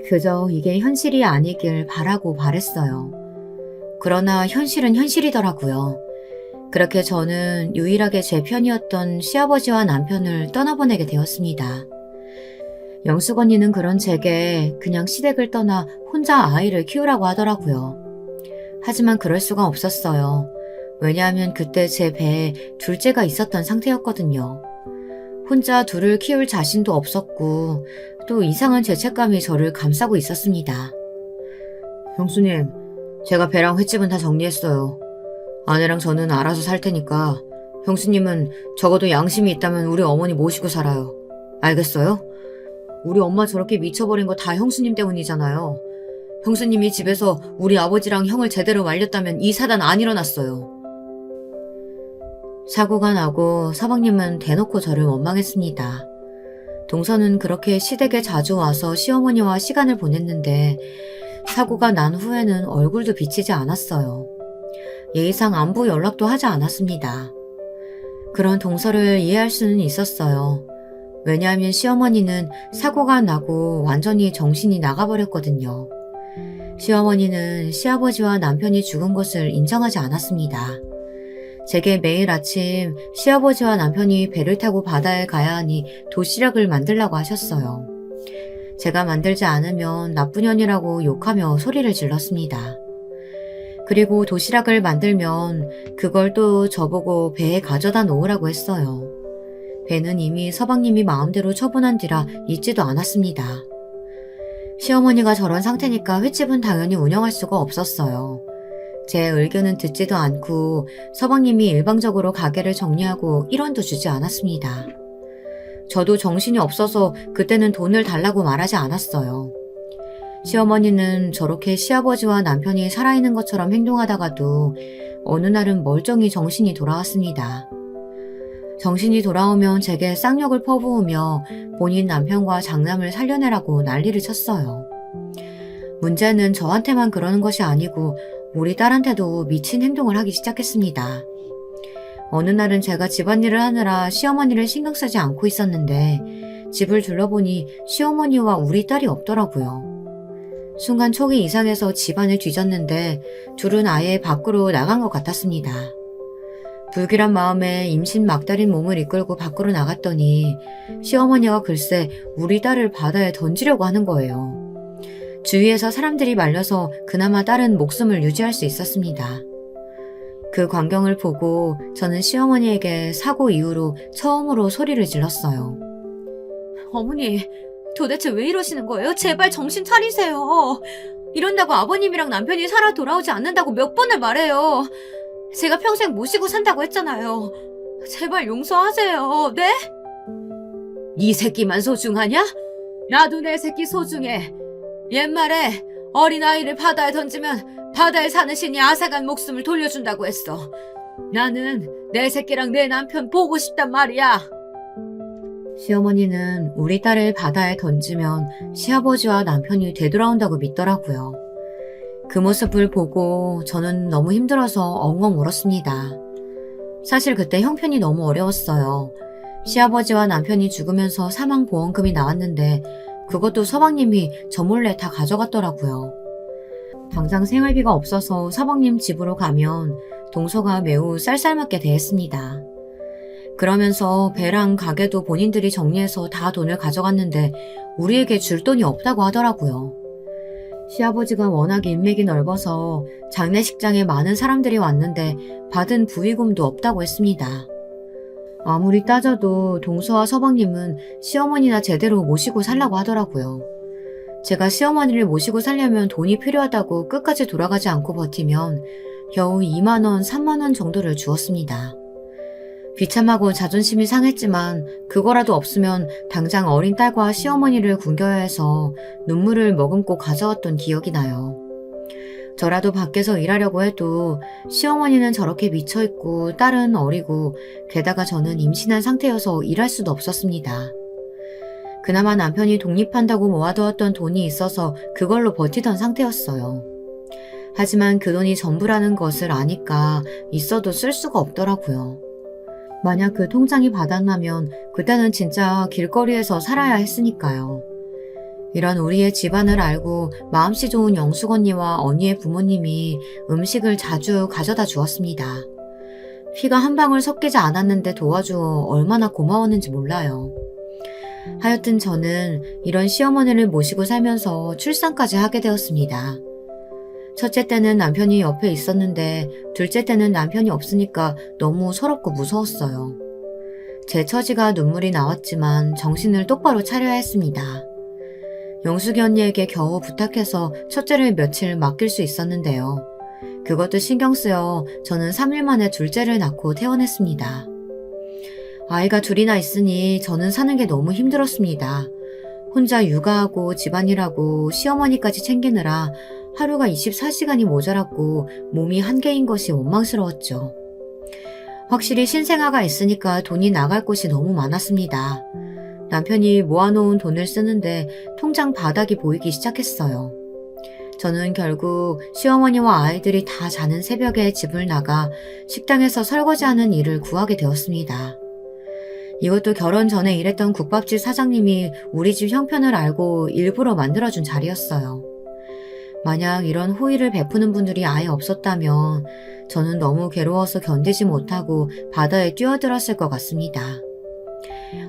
그저 이게 현실이 아니길 바라고 바랬어요. 그러나 현실은 현실이더라고요. 그렇게 저는 유일하게 제 편이었던 시아버지와 남편을 떠나보내게 되었습니다. 영숙 언니는 그런 제게 그냥 시댁을 떠나 혼자 아이를 키우라고 하더라고요. 하지만 그럴 수가 없었어요. 왜냐하면 그때 제 배에 둘째가 있었던 상태였거든요. 혼자 둘을 키울 자신도 없었고 또 이상한 죄책감이 저를 감싸고 있었습니다. 형수님, 제가 배랑 횟집은 다 정리했어요. 아내랑 저는 알아서 살 테니까 형수님은 적어도 양심이 있다면 우리 어머니 모시고 살아요. 알겠어요? 우리 엄마 저렇게 미쳐버린 거 다 형수님 때문이잖아요. 형수님이 집에서 우리 아버지랑 형을 제대로 말렸다면 이 사단 안 일어났어요. 사고가 나고 서방님은 대놓고 저를 원망했습니다. 동서는 그렇게 시댁에 자주 와서 시어머니와 시간을 보냈는데 사고가 난 후에는 얼굴도 비치지 않았어요. 예의상 안부 연락도 하지 않았습니다. 그런 동서를 이해할 수는 있었어요. 왜냐하면 시어머니는 사고가 나고 완전히 정신이 나가버렸거든요. 시어머니는 시아버지와 남편이 죽은 것을 인정하지 않았습니다. 제게 매일 아침 시아버지와 남편이 배를 타고 바다에 가야 하니 도시락을 만들라고 하셨어요. 제가 만들지 않으면 나쁜 년이라고 욕하며 소리를 질렀습니다. 그리고 도시락을 만들면 그걸 또 저보고 배에 가져다 놓으라고 했어요. 배는 이미 서방님이 마음대로 처분한 뒤라 잊지도 않았습니다. 시어머니가 저런 상태니까 횟집은 당연히 운영할 수가 없었어요. 제 의견은 듣지도 않고 서방님이 일방적으로 가게를 정리하고 1원도 주지 않았습니다. 저도 정신이 없어서 그때는 돈을 달라고 말하지 않았어요. 시어머니는 저렇게 시아버지와 남편이 살아있는 것처럼 행동하다가도 어느 날은 멀쩡히 정신이 돌아왔습니다. 정신이 돌아오면 제게 쌍욕을 퍼부으며 본인 남편과 장남을 살려내라고 난리를 쳤어요. 문제는 저한테만 그러는 것이 아니고 우리 딸한테도 미친 행동을 하기 시작했습니다. 어느 날은 제가 집안일을 하느라 시어머니를 신경 쓰지 않고 있었는데 집을 둘러보니 시어머니와 우리 딸이 없더라고요. 순간 촉이 이상해서 집안을 뒤졌는데 둘은 아예 밖으로 나간 것 같았습니다. 불길한 마음에 임신 막달인 몸을 이끌고 밖으로 나갔더니 시어머니가 글쎄 우리 딸을 바다에 던지려고 하는 거예요. 주위에서 사람들이 말려서 그나마 딸은 목숨을 유지할 수 있었습니다. 그 광경을 보고 저는 시어머니에게 사고 이후로 처음으로 소리를 질렀어요. 어머니, 도대체 왜 이러시는 거예요? 제발 정신 차리세요. 이런다고 아버님이랑 남편이 살아 돌아오지 않는다고 몇 번을 말해요. 제가 평생 모시고 산다고 했잖아요. 제발 용서하세요. 네? 이 새끼만 소중하냐? 나도 내 새끼 소중해. 옛말에 어린아이를 바다에 던지면 바다에 사는 신이 앗아간 목숨을 돌려준다고 했어. 나는 내 새끼랑 내 남편 보고 싶단 말이야. 시어머니는 우리 딸을 바다에 던지면 시아버지와 남편이 되돌아온다고 믿더라고요. 그 모습을 보고 저는 너무 힘들어서 엉엉 울었습니다. 사실 그때 형편이 너무 어려웠어요. 시아버지와 남편이 죽으면서 사망보험금이 나왔는데 그것도 서방님이 저 몰래 다 가져갔더라고요. 당장 생활비가 없어서 서방님 집으로 가면 동서가 매우 쌀쌀맞게 대했습니다. 그러면서 배랑 가게도 본인들이 정리해서 다 돈을 가져갔는데 우리에게 줄 돈이 없다고 하더라고요. 시아버지가 워낙 인맥이 넓어서 장례식장에 많은 사람들이 왔는데 받은 부의금도 없다고 했습니다. 아무리 따져도 동서와 서방님은 시어머니나 제대로 모시고 살라고 하더라고요. 제가 시어머니를 모시고 살려면 돈이 필요하다고 끝까지 돌아가지 않고 버티면 겨우 2만 원, 3만 원 정도를 주었습니다. 비참하고 자존심이 상했지만 그거라도 없으면 당장 어린 딸과 시어머니를 굶겨야 해서 눈물을 머금고 가져왔던 기억이 나요. 저라도 밖에서 일하려고 해도 시어머니는 저렇게 미쳐있고 딸은 어리고 게다가 저는 임신한 상태여서 일할 수도 없었습니다. 그나마 남편이 독립한다고 모아두었던 돈이 있어서 그걸로 버티던 상태였어요. 하지만 그 돈이 전부라는 것을 아니까 있어도 쓸 수가 없더라고요. 만약 그 통장이 바닥나면 그때는 진짜 길거리에서 살아야 했으니까요. 이런 우리의 집안을 알고 마음씨 좋은 영숙 언니와 언니의 부모님이 음식을 자주 가져다 주었습니다. 피가 한 방울 섞이지 않았는데 도와주어 얼마나 고마웠는지 몰라요. 하여튼 저는 이런 시어머니를 모시고 살면서 출산까지 하게 되었습니다. 첫째 때는 남편이 옆에 있었는데 둘째 때는 남편이 없으니까 너무 서럽고 무서웠어요. 제 처지가 눈물이 나왔지만 정신을 똑바로 차려야 했습니다. 영숙이 언니에게 겨우 부탁해서 첫째를 며칠 맡길 수 있었는데요. 그것도 신경 쓰여 저는 3일 만에 둘째를 낳고 퇴원했습니다. 아이가 둘이나 있으니 저는 사는 게 너무 힘들었습니다. 혼자 육아하고 집안일하고 시어머니까지 챙기느라 하루가 24시간이 모자랐고 몸이 한계인 것이 원망스러웠죠. 확실히 신생아가 있으니까 돈이 나갈 곳이 너무 많았습니다. 남편이 모아놓은 돈을 쓰는데 통장 바닥이 보이기 시작했어요. 저는 결국 시어머니와 아이들이 다 자는 새벽에 집을 나가 식당에서 설거지하는 일을 구하게 되었습니다. 이것도 결혼 전에 일했던 국밥집 사장님이 우리 집 형편을 알고 일부러 만들어준 자리였어요. 만약 이런 호의를 베푸는 분들이 아예 없었다면 저는 너무 괴로워서 견디지 못하고 바다에 뛰어들었을 것 같습니다.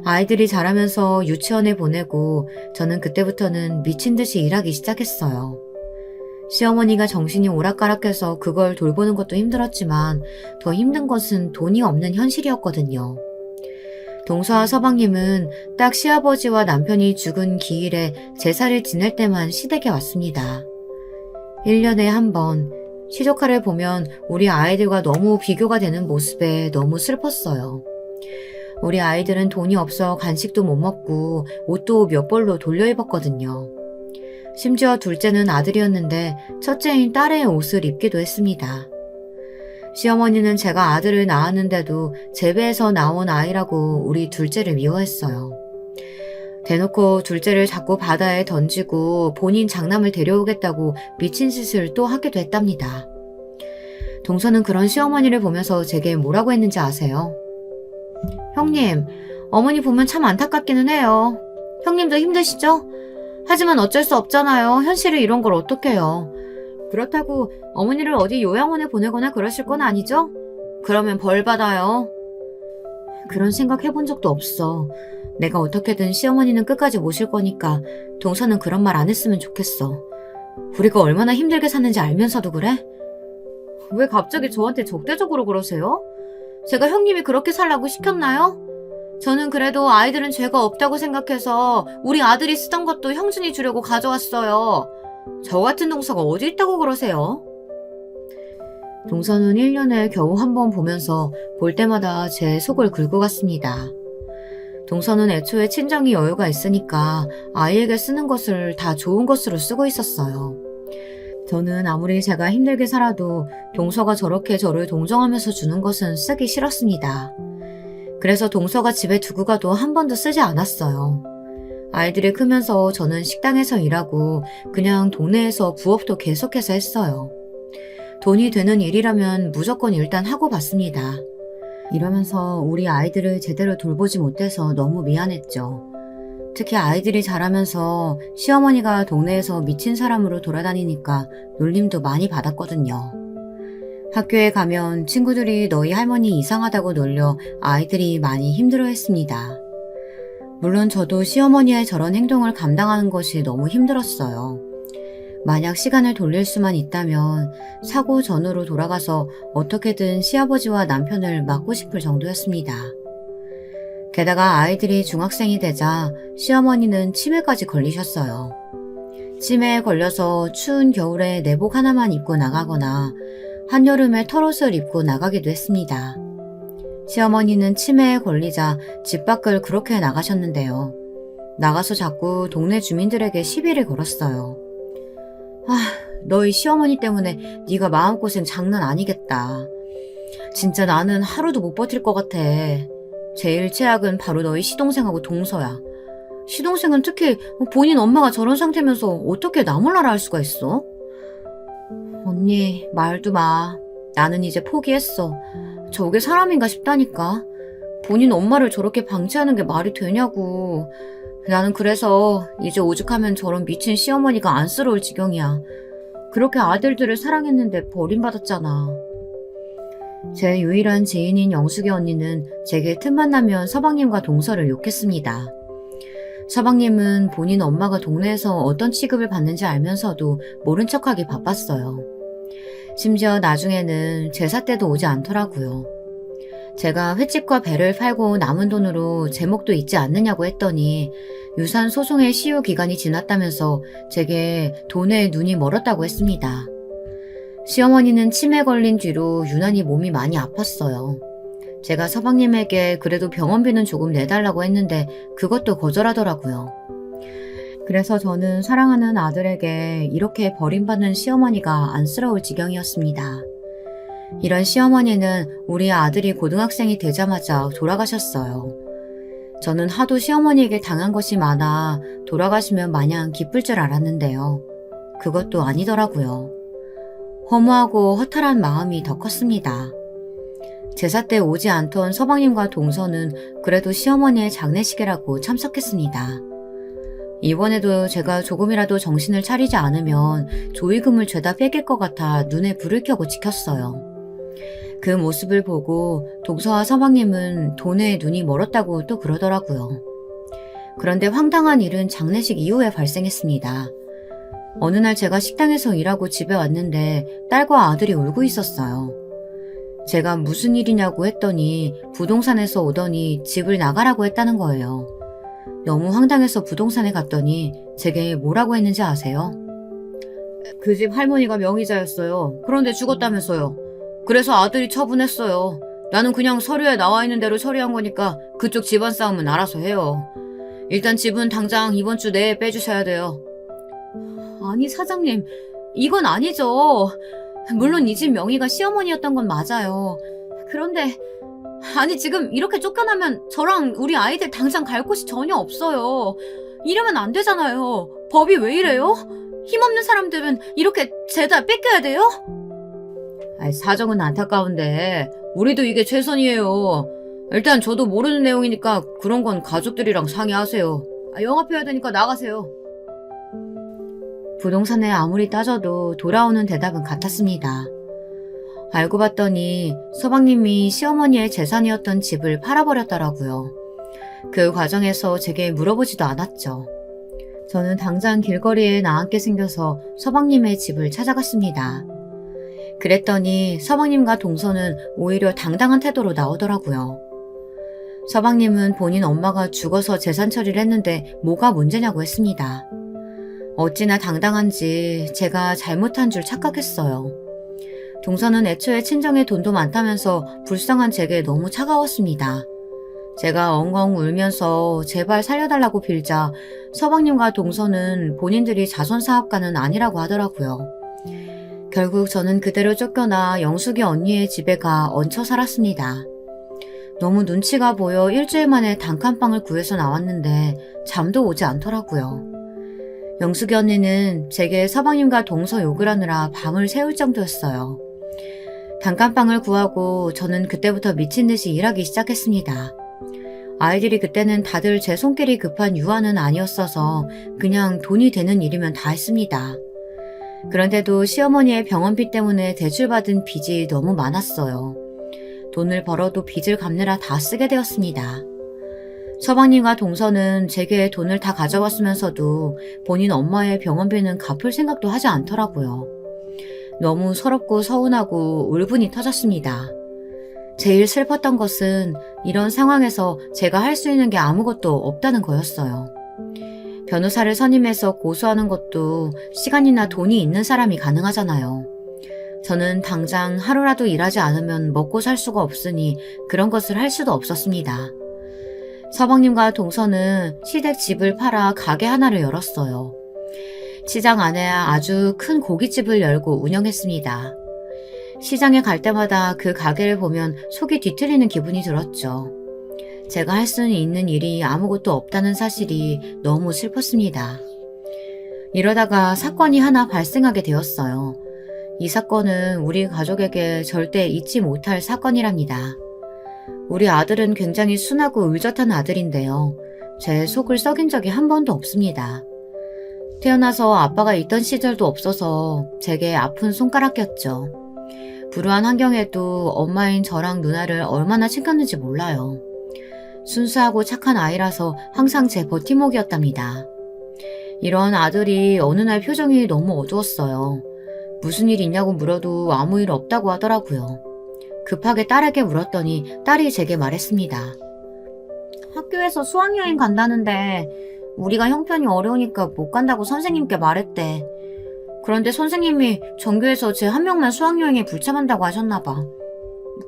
아이들이 자라면서 유치원에 보내고 저는 그때부터는 미친 듯이 일하기 시작했어요. 시어머니가 정신이 오락가락해서 그걸 돌보는 것도 힘들었지만 더 힘든 것은 돈이 없는 현실이었거든요. 동서와 서방님은 딱 시아버지와 남편이 죽은 기일에 제사를 지낼 때만 시댁에 왔습니다. 1년에 한 번 시조카를 보면 우리 아이들과 너무 비교가 되는 모습에 너무 슬펐어요. 우리 아이들은 돈이 없어 간식도 못 먹고 옷도 몇 벌로 돌려 입었거든요. 심지어 둘째는 아들이었는데 첫째인 딸의 옷을 입기도 했습니다. 시어머니는 제가 아들을 낳았는데도 제배에서 나온 아이라고 우리 둘째를 미워했어요. 대놓고 둘째를 자꾸 바다에 던지고 본인 장남을 데려오겠다고 미친 짓을 또 하기도 했답니다. 동서는 그런 시어머니를 보면서 제게 뭐라고 했는지 아세요? 형님, 어머니 보면 참 안타깝기는 해요. 형님도 힘드시죠? 하지만 어쩔 수 없잖아요. 현실이 이런 걸 어떡해요. 그렇다고 어머니를 어디 요양원에 보내거나 그러실 건 아니죠? 그러면 벌 받아요. 그런 생각 해본 적도 없어. 내가 어떻게든 시어머니는 끝까지 모실 거니까 동서는 그런 말 안 했으면 좋겠어. 우리가 얼마나 힘들게 사는지 알면서도 그래? 왜 갑자기 저한테 적대적으로 그러세요? 제가 형님이 그렇게 살라고 시켰나요? 저는 그래도 아이들은 죄가 없다고 생각해서 우리 아들이 쓰던 것도 형준이 주려고 가져왔어요. 저 같은 동서가 어디 있다고 그러세요? 동서는 1년에 겨우 한 번 보면서 볼 때마다 제 속을 긁고 갔습니다. 동서는 애초에 친정이 여유가 있으니까 아이에게 쓰는 것을 다 좋은 것으로 쓰고 있었어요. 저는 아무리 제가 힘들게 살아도 동서가 저렇게 저를 동정하면서 주는 것은 쓰기 싫었습니다. 그래서 동서가 집에 두고 가도 한 번도 쓰지 않았어요. 아이들이 크면서 저는 식당에서 일하고 그냥 동네에서 부업도 계속해서 했어요. 돈이 되는 일이라면 무조건 일단 하고 봤습니다. 이러면서 우리 아이들을 제대로 돌보지 못해서 너무 미안했죠. 특히 아이들이 자라면서 시어머니가 동네에서 미친 사람으로 돌아다니니까 놀림도 많이 받았거든요. 학교에 가면 친구들이 너희 할머니 이상하다고 놀려 아이들이 많이 힘들어했습니다. 물론 저도 시어머니의 저런 행동을 감당하는 것이 너무 힘들었어요. 만약 시간을 돌릴 수만 있다면 사고 전으로 돌아가서 어떻게든 시아버지와 남편을 막고 싶을 정도였습니다. 게다가 아이들이 중학생이 되자 시어머니는 치매까지 걸리셨어요. 치매에 걸려서 추운 겨울에 내복 하나만 입고 나가거나 한여름에 털옷을 입고 나가기도 했습니다. 시어머니는 치매에 걸리자 집 밖을 그렇게 나가셨는데요. 나가서 자꾸 동네 주민들에게 시비를 걸었어요. 너희 시어머니 때문에 네가 마음고생 장난 아니겠다. 진짜 나는 하루도 못 버틸 것 같아. 제일 최악은 바로 너희 시동생하고 동서야. 시동생은 특히 본인 엄마가 저런 상태면서 어떻게 나 몰라라 할 수가 있어? 언니, 말도 마. 나는 이제 포기했어. 저게 사람인가 싶다니까. 본인 엄마를 저렇게 방치하는 게 말이 되냐고. 나는 그래서 이제 오죽하면 저런 미친 시어머니가 안쓰러울 지경이야. 그렇게 아들들을 사랑했는데 버림받았잖아. 제 유일한 지인인 영숙이 언니는 제게 틈만 나면 서방님과 동서를 욕했습니다. 서방님은 본인 엄마가 동네에서 어떤 취급을 받는지 알면서도 모른 척하기 바빴어요. 심지어 나중에는 제사 때도 오지 않더라고요. 제가 횟집과 배를 팔고 남은 돈으로 제목도 있지 않느냐고 했더니 유산 소송의 시효 기간이 지났다면서 제게 돈에 눈이 멀었다고 했습니다. 시어머니는 치매 걸린 뒤로 유난히 몸이 많이 아팠어요. 제가 서방님에게 그래도 병원비는 조금 내달라고 했는데 그것도 거절하더라고요. 그래서 저는 사랑하는 아들에게 이렇게 버림받는 시어머니가 안쓰러울 지경이었습니다. 이런 시어머니는 우리 아들이 고등학생이 되자마자 돌아가셨어요. 저는 하도 시어머니에게 당한 것이 많아 돌아가시면 마냥 기쁠 줄 알았는데요. 그것도 아니더라고요. 허무하고 허탈한 마음이 더 컸습니다. 제사 때 오지 않던 서방님과 동서는 그래도 시어머니의 장례식이라고 참석했습니다. 이번에도 제가 조금이라도 정신을 차리지 않으면 조의금을 죄다 뺏길 것 같아 눈에 불을 켜고 지켰어요. 그 모습을 보고 동서와 서방님은 돈에 눈이 멀었다고 또 그러더라고요. 그런데 황당한 일은 장례식 이후에 발생했습니다. 어느 날 제가 식당에서 일하고 집에 왔는데 딸과 아들이 울고 있었어요. 제가 무슨 일이냐고 했더니 부동산에서 오더니 집을 나가라고 했다는 거예요. 너무 황당해서 부동산에 갔더니 제게 뭐라고 했는지 아세요? 그 집 할머니가 명의자였어요. 그런데 죽었다면서요. 그래서 아들이 처분했어요. 나는 그냥 서류에 나와 있는 대로 처리한 거니까 그쪽 집안 싸움은 알아서 해요. 일단 집은 당장 이번 주 내에 빼주셔야 돼요. 아니 사장님, 이건 아니죠. 물론 이 집 명의가 시어머니였던 건 맞아요. 그런데 아니 지금 이렇게 쫓겨나면 저랑 우리 아이들 당장 갈 곳이 전혀 없어요. 이러면 안 되잖아요. 법이 왜 이래요? 힘없는 사람들은 이렇게 죄다 뺏겨야 돼요? 사정은 안타까운데 우리도 이게 최선이에요. 일단 저도 모르는 내용이니까 그런 건 가족들이랑 상의하세요. 영업해야 되니까 나가세요. 부동산에 아무리 따져도 돌아오는 대답은 같았습니다. 알고 봤더니 서방님이 시어머니의 재산이었던 집을 팔아버렸더라고요. 그 과정에서 제게 물어보지도 않았죠. 저는 당장 길거리에 나앉게 생겨서 서방님의 집을 찾아갔습니다. 그랬더니 서방님과 동서는 오히려 당당한 태도로 나오더라고요. 서방님은 본인 엄마가 죽어서 재산 처리를 했는데 뭐가 문제냐고 했습니다. 어찌나 당당한지 제가 잘못한 줄 착각했어요. 동서는 애초에 친정에 돈도 많다면서 불쌍한 제게 너무 차가웠습니다. 제가 엉엉 울면서 제발 살려달라고 빌자 서방님과 동서는 본인들이 자선사업가는 아니라고 하더라고요. 결국 저는 그대로 쫓겨나 영숙이 언니의 집에 가 얹혀 살았습니다. 너무 눈치가 보여 일주일 만에 단칸방을 구해서 나왔는데 잠도 오지 않더라고요. 영숙이 언니는 제게 서방님과 동서 욕을 하느라 밤을 새울 정도였어요. 단칸방을 구하고 저는 그때부터 미친 듯이 일하기 시작했습니다. 아이들이 그때는 다들 제 손길이 급한 유아는 아니었어서 그냥 돈이 되는 일이면 다 했습니다. 그런데도 시어머니의 병원비 때문에 대출받은 빚이 너무 많았어요. 돈을 벌어도 빚을 갚느라 다 쓰게 되었습니다. 서방님과 동서는 제게 돈을 다 가져갔으면서도 본인 엄마의 병원비는 갚을 생각도 하지 않더라고요. 너무 서럽고 서운하고 울분이 터졌습니다. 제일 슬펐던 것은 이런 상황에서 제가 할 수 있는 게 아무것도 없다는 거였어요. 변호사를 선임해서 고소하는 것도 시간이나 돈이 있는 사람이 가능하잖아요. 저는 당장 하루라도 일하지 않으면 먹고 살 수가 없으니 그런 것을 할 수도 없었습니다. 서방님과 동서는 시댁 집을 팔아 가게 하나를 열었어요. 시장 안에 아주 큰 고깃집을 열고 운영했습니다. 시장에 갈 때마다 그 가게를 보면 속이 뒤틀리는 기분이 들었죠. 제가 할 수 있는 일이 아무것도 없다는 사실이 너무 슬펐습니다. 이러다가 사건이 하나 발생하게 되었어요. 이 사건은 우리 가족에게 절대 잊지 못할 사건이랍니다. 우리 아들은 굉장히 순하고 의젓한 아들인데요. 제 속을 썩인 적이 한 번도 없습니다. 태어나서 아빠가 있던 시절도 없어서 제게 아픈 손가락이었죠. 불우한 환경에도 엄마인 저랑 누나를 얼마나 챙겼는지 몰라요. 순수하고 착한 아이라서 항상 제 버팀목이었답니다. 이런 아들이 어느 날 표정이 너무 어두웠어요. 무슨 일 있냐고 물어도 아무 일 없다고 하더라고요. 급하게 딸에게 물었더니 딸이 제게 말했습니다. 학교에서 수학여행 간다는데 우리가 형편이 어려우니까 못 간다고 선생님께 말했대. 그런데 선생님이 전교에서 제 한 명만 수학여행에 불참한다고 하셨나봐.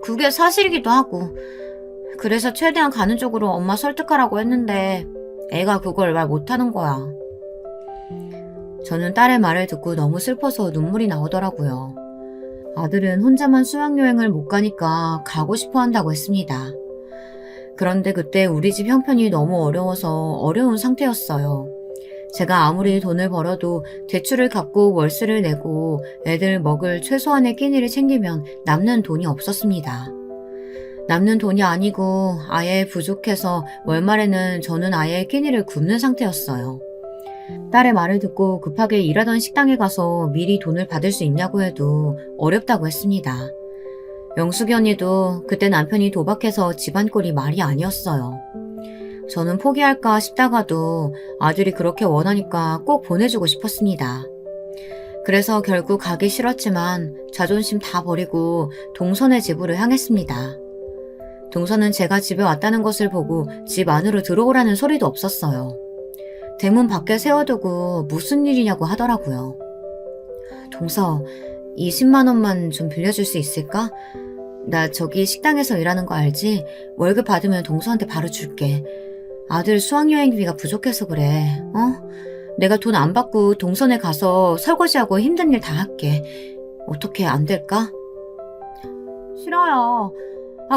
그게 사실이기도 하고. 그래서 최대한 가는 쪽으로 엄마 설득하라고 했는데 애가 그걸 말 못하는 거야. 저는 딸의 말을 듣고 너무 슬퍼서 눈물이 나오더라고요. 아들은 혼자만 수학여행을 못 가니까 가고 싶어 한다고 했습니다. 그런데 그때 우리 집 형편이 너무 어려워서 어려운 상태였어요. 제가 아무리 돈을 벌어도 대출을 갚고 월세를 내고 애들 먹을 최소한의 끼니를 챙기면 남는 돈이 없었습니다. 남는 돈이 아니고 아예 부족해서 월말에는 저는 아예 끼니를 굶는 상태였어요. 딸의 말을 듣고 급하게 일하던 식당에 가서 미리 돈을 받을 수 있냐고 해도 어렵다고 했습니다. 영숙이 언니도 그때 남편이 도박해서 집안 꼴이 말이 아니었어요. 저는 포기할까 싶다가도 아들이 그렇게 원하니까 꼭 보내주고 싶었습니다. 그래서 결국 가기 싫었지만 자존심 다 버리고 동선의 집으로 향했습니다. 동선은 제가 집에 왔다는 것을 보고 집 안으로 들어오라는 소리도 없었어요. 대문 밖에 세워두고 무슨 일이냐고 하더라고요. 동서, 20만 원만 좀 빌려줄 수 있을까? 나 저기 식당에서 일하는 거 알지? 월급 받으면 동서한테 바로 줄게. 아들 수학여행비가 부족해서 그래. 내가 돈 안 받고 동선에 가서 설거지하고 힘든 일 다 할게. 어떻게 안 될까? 싫어요.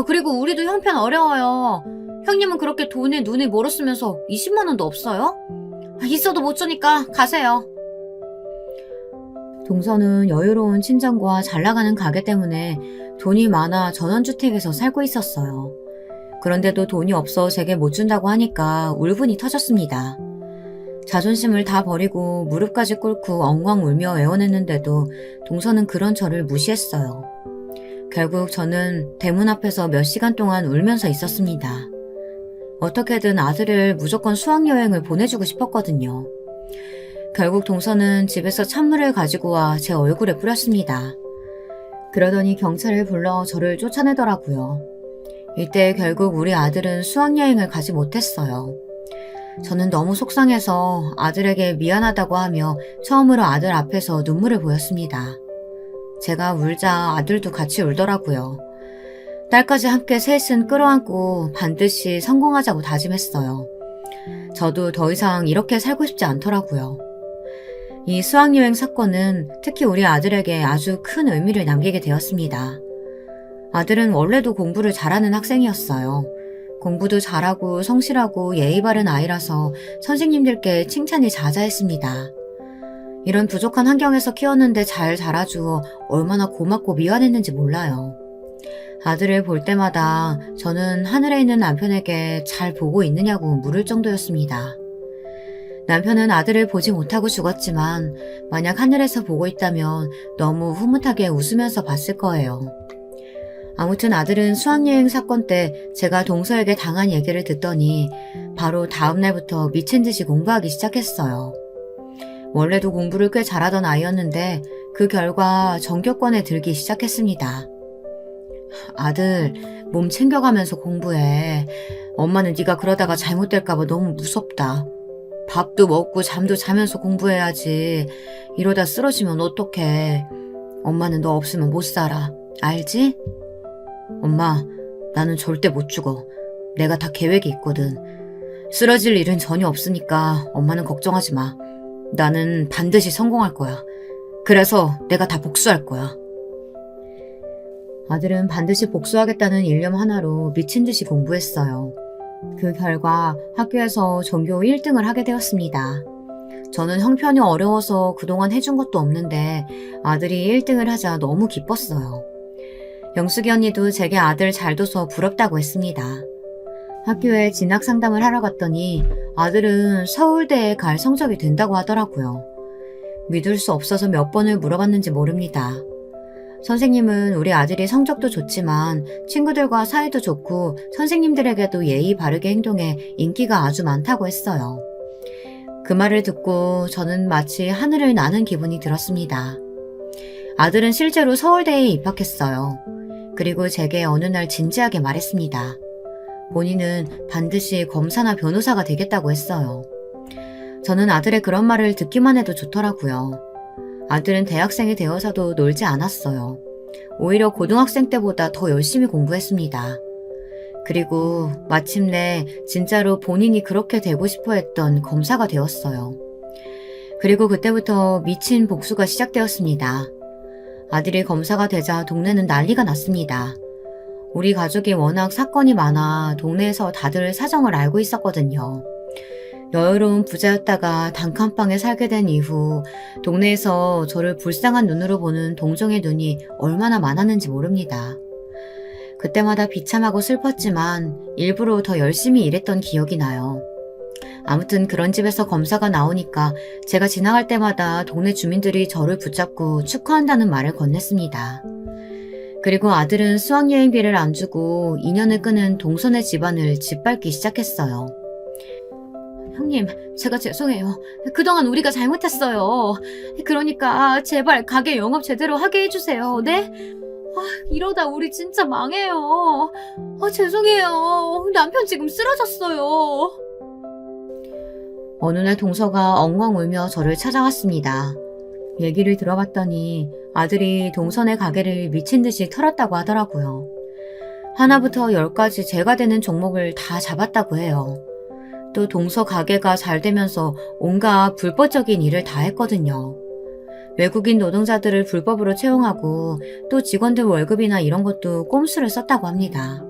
그리고 우리도 형편 어려워요. 형님은 그렇게 돈에 눈이 멀었으면서 20만 원도 없어요? 있어도 못 주니까 가세요. 동서는 여유로운 친정과 잘 나가는 가게 때문에 돈이 많아 전원주택에서 살고 있었어요. 그런데도 돈이 없어 제게 못 준다고 하니까 울분이 터졌습니다. 자존심을 다 버리고 무릎까지 꿇고 엉엉 울며 애원했는데도 동서는 그런 저를 무시했어요. 결국 저는 대문 앞에서 몇 시간 동안 울면서 있었습니다. 어떻게든 아들을 무조건 수학여행을 보내주고 싶었거든요. 결국 동서는 집에서 찬물을 가지고 와 제 얼굴에 뿌렸습니다. 그러더니 경찰을 불러 저를 쫓아내더라고요. 이때 결국 우리 아들은 수학여행을 가지 못했어요. 저는 너무 속상해서 아들에게 미안하다고 하며 처음으로 아들 앞에서 눈물을 보였습니다. 제가 울자 아들도 같이 울더라고요. 딸까지 함께 셋은 끌어안고 반드시 성공하자고 다짐했어요. 저도 더 이상 이렇게 살고 싶지 않더라고요. 이 수학여행 사건은 특히 우리 아들에게 아주 큰 의미를 남기게 되었습니다. 아들은 원래도 공부를 잘하는 학생이었어요. 공부도 잘하고 성실하고 예의 바른 아이라서 선생님들께 칭찬이 자자했습니다. 이런 부족한 환경에서 키웠는데 잘 자라주어 얼마나 고맙고 미안했는지 몰라요. 아들을 볼 때마다 저는 하늘에 있는 남편에게 잘 보고 있느냐고 물을 정도였습니다. 남편은 아들을 보지 못하고 죽었지만 만약 하늘에서 보고 있다면 너무 흐뭇하게 웃으면서 봤을 거예요. 아무튼 아들은 수학여행 사건 때 제가 동서에게 당한 얘기를 듣더니 바로 다음 날부터 미친 듯이 공부하기 시작했어요. 원래도 공부를 꽤 잘하던 아이였는데 그 결과 전교권에 들기 시작했습니다. 아들, 몸 챙겨가면서 공부해. 엄마는 네가 그러다가 잘못될까봐 너무 무섭다. 밥도 먹고 잠도 자면서 공부해야지. 이러다 쓰러지면 어떡해. 엄마는 너 없으면 못 살아. 알지? 엄마, 나는 절대 못 죽어. 내가 다 계획이 있거든. 쓰러질 일은 전혀 없으니까 엄마는 걱정하지 마. 나는 반드시 성공할 거야. 그래서 내가 다 복수할 거야. 아들은 반드시 복수하겠다는 일념 하나로 미친 듯이 공부했어요. 그 결과 학교에서 전교 1등을 하게 되었습니다. 저는 형편이 어려워서 그동안 해준 것도 없는데 아들이 1등을 하자 너무 기뻤어요. 영숙이 언니도 제게 아들 잘 둬서 부럽다고 했습니다. 학교에 진학 상담을 하러 갔더니 아들은 서울대에 갈 성적이 된다고 하더라고요. 믿을 수 없어서 몇 번을 물어봤는지 모릅니다. 선생님은 우리 아들이 성적도 좋지만 친구들과 사이도 좋고 선생님들에게도 예의 바르게 행동해 인기가 아주 많다고 했어요. 그 말을 듣고 저는 마치 하늘을 나는 기분이 들었습니다. 아들은 실제로 서울대에 입학했어요. 그리고 제게 어느 날 진지하게 말했습니다. 본인은 반드시 검사나 변호사가 되겠다고 했어요. 저는 아들의 그런 말을 듣기만 해도 좋더라고요. 아들은 대학생이 되어서도 놀지 않았어요. 오히려 고등학생 때보다 더 열심히 공부했습니다. 그리고 마침내 진짜로 본인이 그렇게 되고 싶어 했던 검사가 되었어요. 그리고 그때부터 미친 복수가 시작되었습니다. 아들이 검사가 되자 동네는 난리가 났습니다. 우리 가족이 워낙 사건이 많아 동네에서 다들 사정을 알고 있었거든요. 여유로운 부자였다가 단칸방에 살게 된 이후 동네에서 저를 불쌍한 눈으로 보는 동정의 눈이 얼마나 많았는지 모릅니다. 그때마다 비참하고 슬펐지만 일부러 더 열심히 일했던 기억이 나요. 아무튼 그런 집에서 검사가 나오니까 제가 지나갈 때마다 동네 주민들이 저를 붙잡고 축하한다는 말을 건넸습니다. 그리고 아들은 수학여행비를 안 주고 인연을 끊은 동선의 집안을 짓밟기 시작했어요. 형님, 제가 죄송해요. 그동안 우리가 잘못했어요. 그러니까 제발 가게 영업 제대로 하게 해주세요. 네? 이러다 우리 진짜 망해요. 죄송해요. 남편 지금 쓰러졌어요. 어느 날 동서가 엉엉 울며 저를 찾아왔습니다. 얘기를 들어봤더니 아들이 동선의 가게를 미친 듯이 털었다고 하더라고요. 하나부터 10까지 제가 되는 종목을 다 잡았다고 해요. 또 동서 가게가 잘 되면서 온갖 불법적인 일을 다 했거든요. 외국인 노동자들을 불법으로 채용하고 또 직원들 월급이나 이런 것도 꼼수를 썼다고 합니다.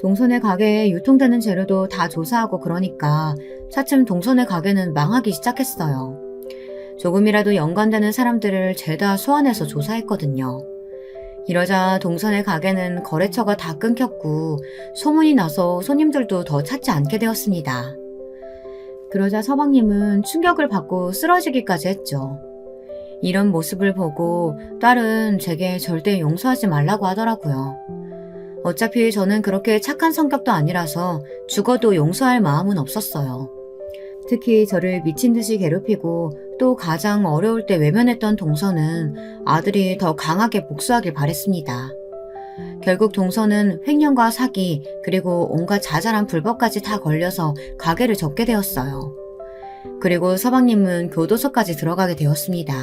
동선의 가게에 유통되는 재료도 다 조사하고 그러니까 차츰 동선의 가게는 망하기 시작했어요. 조금이라도 연관되는 사람들을 죄다 소환해서 조사했거든요. 이러자 동선의 가게는 거래처가 다 끊겼고 소문이 나서 손님들도 더 찾지 않게 되었습니다. 그러자 서방님은 충격을 받고 쓰러지기까지 했죠. 이런 모습을 보고 딸은 제게 절대 용서하지 말라고 하더라고요. 어차피 저는 그렇게 착한 성격도 아니라서 죽어도 용서할 마음은 없었어요. 특히 저를 미친 듯이 괴롭히고 또 가장 어려울 때 외면했던 동서는 아들이 더 강하게 복수하길 바랬습니다. 결국 동서는 횡령과 사기 그리고 온갖 자잘한 불법까지 다 걸려서 가게를 접게 되었어요. 그리고 서방님은 교도소까지 들어가게 되었습니다.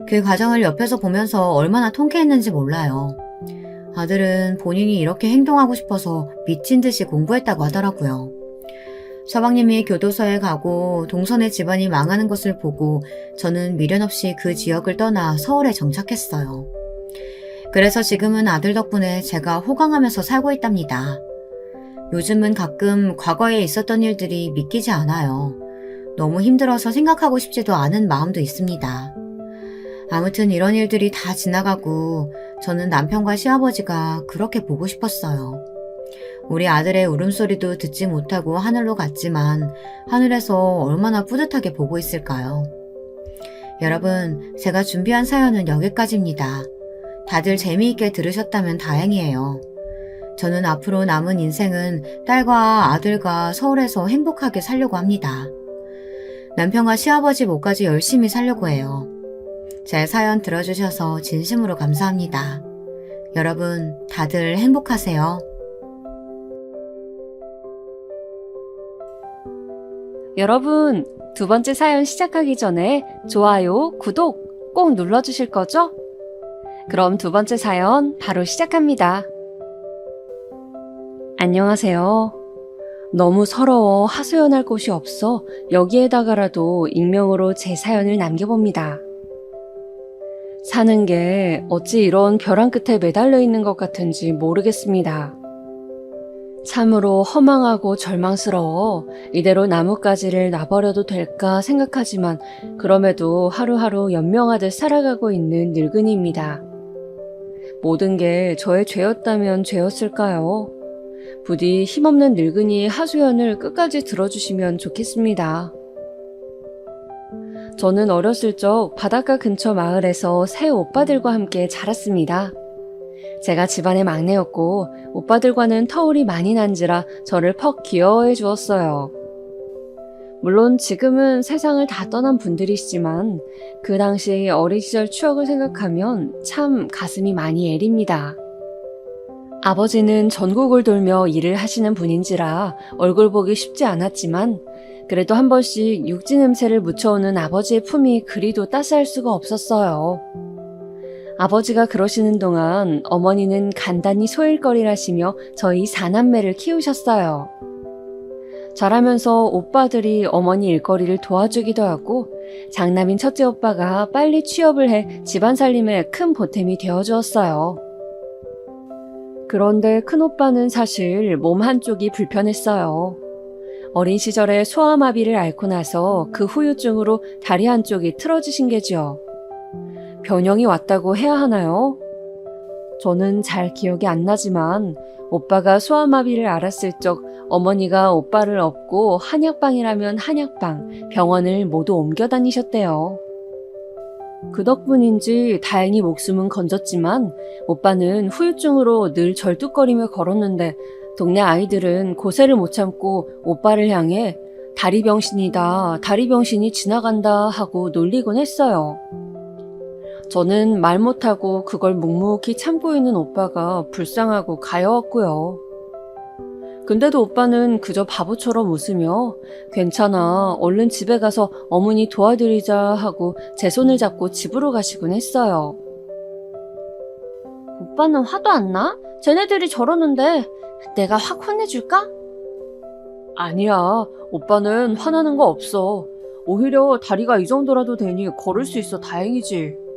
그 과정을 옆에서 보면서 얼마나 통쾌했는지 몰라요. 아들은 본인이 이렇게 행동하고 싶어서 미친 듯이 공부했다고 하더라고요. 서방님이 교도소에 가고 동선의 집안이 망하는 것을 보고 저는 미련 없이 그 지역을 떠나 서울에 정착했어요. 그래서 지금은 아들 덕분에 제가 호강하면서 살고 있답니다. 요즘은 가끔 과거에 있었던 일들이 믿기지 않아요. 너무 힘들어서 생각하고 싶지도 않은 마음도 있습니다. 아무튼 이런 일들이 다 지나가고 저는 남편과 시아버지가 그렇게 보고 싶었어요. 우리 아들의 울음소리도 듣지 못하고 하늘로 갔지만 하늘에서 얼마나 뿌듯하게 보고 있을까요? 여러분, 제가 준비한 사연은 여기까지입니다. 다들 재미있게 들으셨다면 다행이에요. 저는 앞으로 남은 인생은 딸과 아들과 서울에서 행복하게 살려고 합니다. 남편과 시아버지 몫까지 열심히 살려고 해요. 제 사연 들어주셔서 진심으로 감사합니다. 여러분, 다들 행복하세요. 여러분, 두 번째 사연 시작하기 전에 좋아요, 구독 꼭 눌러주실 거죠? 그럼 두 번째 사연 바로 시작합니다. 안녕하세요. 너무 서러워 하소연할 곳이 없어 여기에다가라도 익명으로 제 사연을 남겨봅니다. 사는 게 어찌 이런 벼랑 끝에 매달려 있는 것 같은지 모르겠습니다. 참으로 허망하고 절망스러워 이대로 나뭇가지를 놔버려도 될까 생각하지만 그럼에도 하루하루 연명하듯 살아가고 있는 늙은이입니다. 모든 게 저의 죄였다면 죄였을까요? 부디 힘없는 늙은이의 하소연을 끝까지 들어주시면 좋겠습니다. 저는 어렸을 적 바닷가 근처 마을에서 새 오빠들과 함께 자랐습니다. 제가 집안의 막내였고 오빠들과는 터울이 많이 난지라 저를 퍽 귀여워해 주었어요. 물론 지금은 세상을 다 떠난 분들이시지만 그 당시 어린 시절 추억을 생각하면 참 가슴이 많이 애립니다. 아버지는 전국을 돌며 일을 하시는 분인지라 얼굴 보기 쉽지 않았지만 그래도 한 번씩 육지 냄새를 묻혀오는 아버지의 품이 그리도 따스할 수가 없었어요. 아버지가 그러시는 동안 어머니는 간단히 소일거리를 하시며 저희 4남매를 키우셨어요. 자라면서 오빠들이 어머니 일거리를 도와주기도 하고 장남인 첫째 오빠가 빨리 취업을 해 집안 살림에 큰 보탬이 되어주었어요. 그런데 큰오빠는 사실 몸 한쪽이 불편했어요. 어린 시절에 소아마비를 앓고 나서 그 후유증으로 다리 한쪽이 틀어지신 게죠. 변형이 왔다고 해야 하나요? 저는 잘 기억이 안 나지만 오빠가 소아마비를 앓았을 적 어머니가 오빠를 업고 한약방이라면 한약방, 병원을 모두 옮겨 다니셨대요. 그 덕분인지 다행히 목숨은 건졌지만 오빠는 후유증으로 늘 절뚝거리며 걸었는데 동네 아이들은 고세를 못 참고 오빠를 향해 다리병신이다, 다리병신이 지나간다 하고 놀리곤 했어요. 저는 말 못하고 그걸 묵묵히 참고 있는 오빠가 불쌍하고 가여웠고요. 근데도 오빠는 그저 바보처럼 웃으며 괜찮아, 얼른 집에 가서 어머니 도와드리자 하고 제 손을 잡고 집으로 가시곤 했어요. 오빠는 화도 안 나? 쟤네들이 저러는데 내가 확 혼내줄까? 아니야, 오빠는 화나는 거 없어. 오히려 다리가 이 정도라도 되니 걸을 수 있어 다행이지.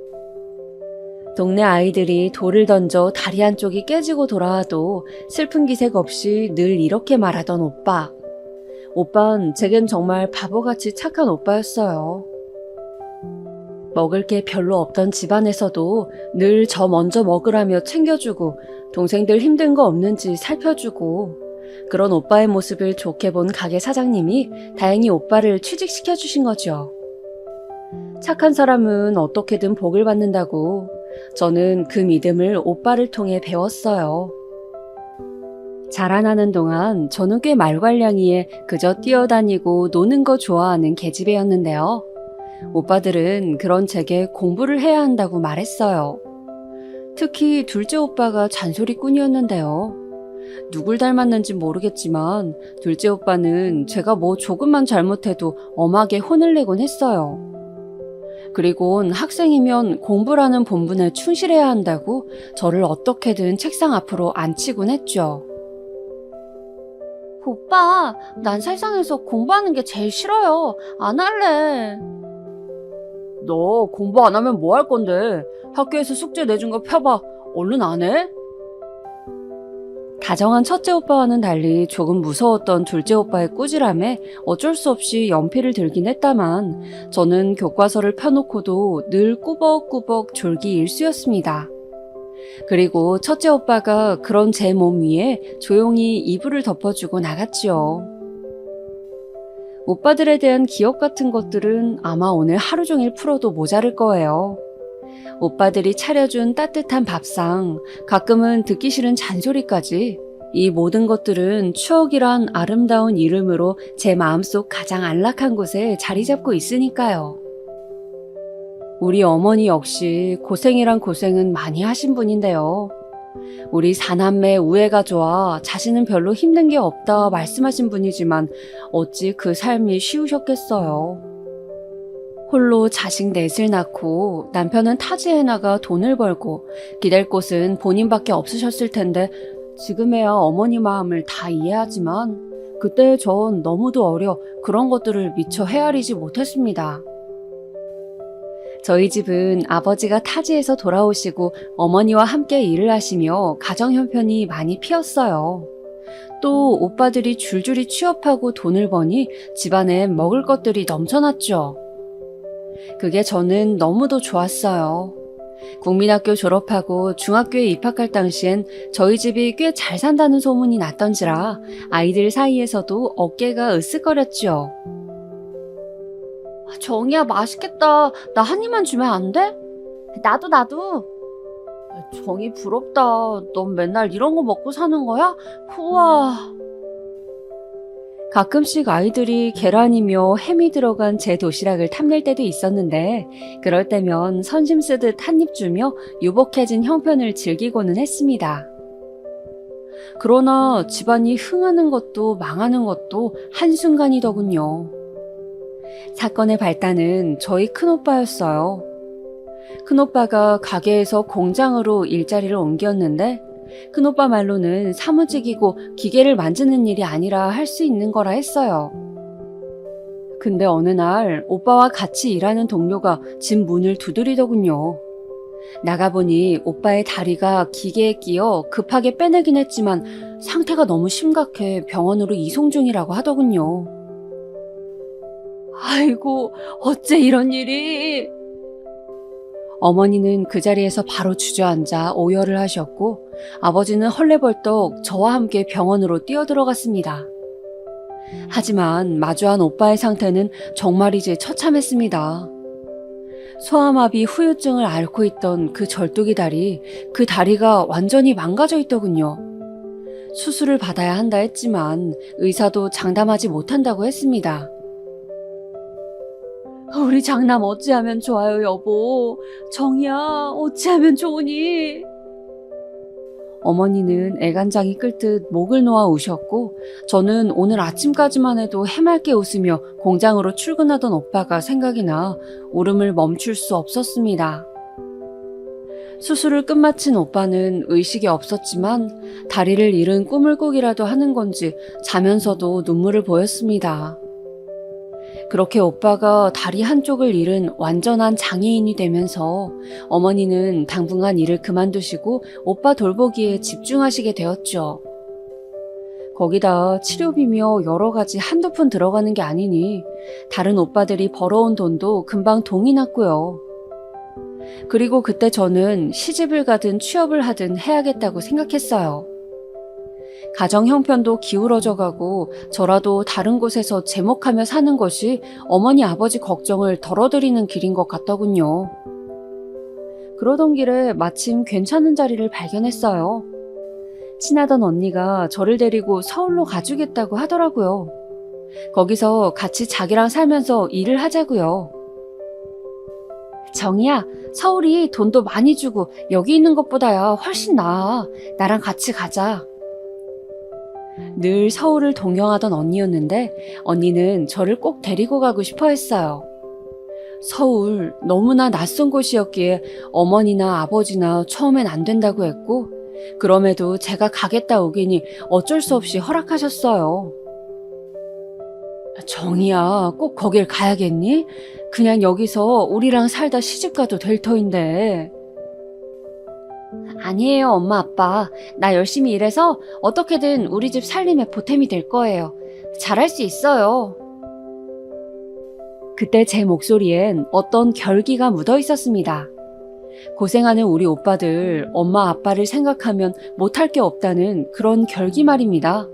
동네 아이들이 돌을 던져 다리 한쪽이 깨지고 돌아와도 슬픈 기색 없이 늘 이렇게 말하던 오빠. 오빤 제겐 정말 바보같이 착한 오빠였어요. 먹을 게 별로 없던 집안에서도 늘 저 먼저 먹으라며 챙겨주고 동생들 힘든 거 없는지 살펴주고 그런 오빠의 모습을 좋게 본 가게 사장님이 다행히 오빠를 취직시켜 주신 거죠. 착한 사람은 어떻게든 복을 받는다고 저는 그 믿음을 오빠를 통해 배웠어요. 자라나는 동안 저는 꽤 말괄량이에 그저 뛰어다니고 노는 거 좋아하는 계집애였는데요. 오빠들은 그런 제게 공부를 해야 한다고 말했어요. 특히 둘째 오빠가 잔소리꾼이었는데요. 누굴 닮았는지 모르겠지만 둘째 오빠는 제가 뭐 조금만 잘못해도 엄하게 혼을 내곤 했어요. 그리곤 학생이면 공부라는 본분에 충실해야 한다고 저를 어떻게든 책상 앞으로 앉히곤 했죠. 오빠, 난 세상에서 공부하는 게 제일 싫어요. 안 할래. 너 공부 안 하면 뭐 할 건데? 학교에서 숙제 내준 거 펴봐. 얼른 안 해? 다정한 첫째 오빠와는 달리 조금 무서웠던 둘째 오빠의 꾸지람에 어쩔 수 없이 연필을 들긴 했다만 저는 교과서를 펴놓고도 늘 꾸벅꾸벅 졸기 일쑤였습니다. 그리고 첫째 오빠가 그런 제 몸 위에 조용히 이불을 덮어주고 나갔지요. 오빠들에 대한 기억 같은 것들은 아마 오늘 하루 종일 풀어도 모자랄 거예요. 오빠들이 차려준 따뜻한 밥상, 가끔은 듣기 싫은 잔소리까지, 이 모든 것들은 추억이란 아름다운 이름으로 제 마음속 가장 안락한 곳에 자리 잡고 있으니까요. 우리 어머니 역시 고생이란 고생은 많이 하신 분인데요. 우리 사남매 우애가 좋아 자신은 별로 힘든 게 없다 말씀하신 분이지만 어찌 그 삶이 쉬우셨겠어요. 홀로 자식 넷을 낳고 남편은 타지에 나가 돈을 벌고 기댈 곳은 본인밖에 없으셨을 텐데 지금에야 어머니 마음을 다 이해하지만 그때 전 너무도 어려 그런 것들을 미처 헤아리지 못했습니다. 저희 집은 아버지가 타지에서 돌아오시고 어머니와 함께 일을 하시며 가정 형편이 많이 피었어요. 또 오빠들이 줄줄이 취업하고 돈을 버니 집안에 먹을 것들이 넘쳐났죠. 그게 저는 너무도 좋았어요. 국민학교 졸업하고 중학교에 입학할 당시엔 저희 집이 꽤 잘 산다는 소문이 났던지라 아이들 사이에서도 어깨가 으쓱거렸죠. 정이야, 맛있겠다. 나 한 입만 주면 안 돼? 나도. 정이 부럽다. 넌 맨날 이런 거 먹고 사는 거야? 우와. 가끔씩 아이들이 계란이며 햄이 들어간 제 도시락을 탐낼 때도 있었는데 그럴 때면 선심 쓰듯 한 입 주며 유복해진 형편을 즐기고는 했습니다. 그러나 집안이 흥하는 것도 망하는 것도 한순간이더군요. 사건의 발단은 저희 큰오빠였어요. 큰오빠가 가게에서 공장으로 일자리를 옮겼는데 큰오빠 말로는 사무직이고 기계를 만지는 일이 아니라 할 수 있는 거라 했어요. 근데 어느 날 오빠와 같이 일하는 동료가 집 문을 두드리더군요. 나가보니 오빠의 다리가 기계에 끼어 급하게 빼내긴 했지만 상태가 너무 심각해 병원으로 이송 중이라고 하더군요. 아이고, 어째 이런 일이. 어머니는 그 자리에서 바로 주저앉아 오열을 하셨고 아버지는 헐레벌떡 저와 함께 병원으로 뛰어들어갔습니다. 하지만 마주한 오빠의 상태는 정말이지 처참했습니다. 소아마비 후유증을 앓고 있던 그 절뚝이 다리, 그 다리가 완전히 망가져 있더군요. 수술을 받아야 한다 했지만 의사도 장담하지 못한다고 했습니다. 우리 장남 어찌하면 좋아요, 여보. 정이야, 어찌하면 좋으니? 어머니는 애간장이 끓듯 목을 놓아 우셨고 저는 오늘 아침까지만 해도 해맑게 웃으며 공장으로 출근하던 오빠가 생각이 나 울음을 멈출 수 없었습니다. 수술을 끝마친 오빠는 의식이 없었지만 다리를 잃은 꿈을 꾸기라도 하는 건지 자면서도 눈물을 보였습니다. 그렇게 오빠가 다리 한쪽을 잃은 완전한 장애인이 되면서 어머니는 당분간 일을 그만두시고 오빠 돌보기에 집중하시게 되었죠. 거기다 치료비며 여러 가지 한두 푼 들어가는 게 아니니 다른 오빠들이 벌어온 돈도 금방 동이 났고요. 그리고 그때 저는 시집을 가든 취업을 하든 해야겠다고 생각했어요. 가정 형편도 기울어져 가고 저라도 다른 곳에서 제목하며 사는 것이 어머니 아버지 걱정을 덜어드리는 길인 것 같더군요. 그러던 길에 마침 괜찮은 자리를 발견했어요. 친하던 언니가 저를 데리고 서울로 가주겠다고 하더라고요. 거기서 같이 자기랑 살면서 일을 하자고요. 정이야, 서울이 돈도 많이 주고 여기 있는 것보다야 훨씬 나아. 나랑 같이 가자. 늘 서울을 동경하던 언니였는데 언니는 저를 꼭 데리고 가고 싶어 했어요. 서울 너무나 낯선 곳이었기에 어머니나 아버지나 처음엔 안 된다고 했고 그럼에도 제가 가겠다 오기니 어쩔 수 없이 허락하셨어요. 정이야, 꼭 거길 가야겠니? 그냥 여기서 우리랑 살다 시집가도 될 터인데. 아니에요, 엄마, 아빠. 나 열심히 일해서 어떻게든 우리 집 살림에 보탬이 될 거예요. 잘할 수 있어요. 그때 제 목소리엔 어떤 결기가 묻어 있었습니다. 고생하는 우리 오빠들, 엄마 아빠를 생각하면 못할 게 없다는 그런 결기말입니다.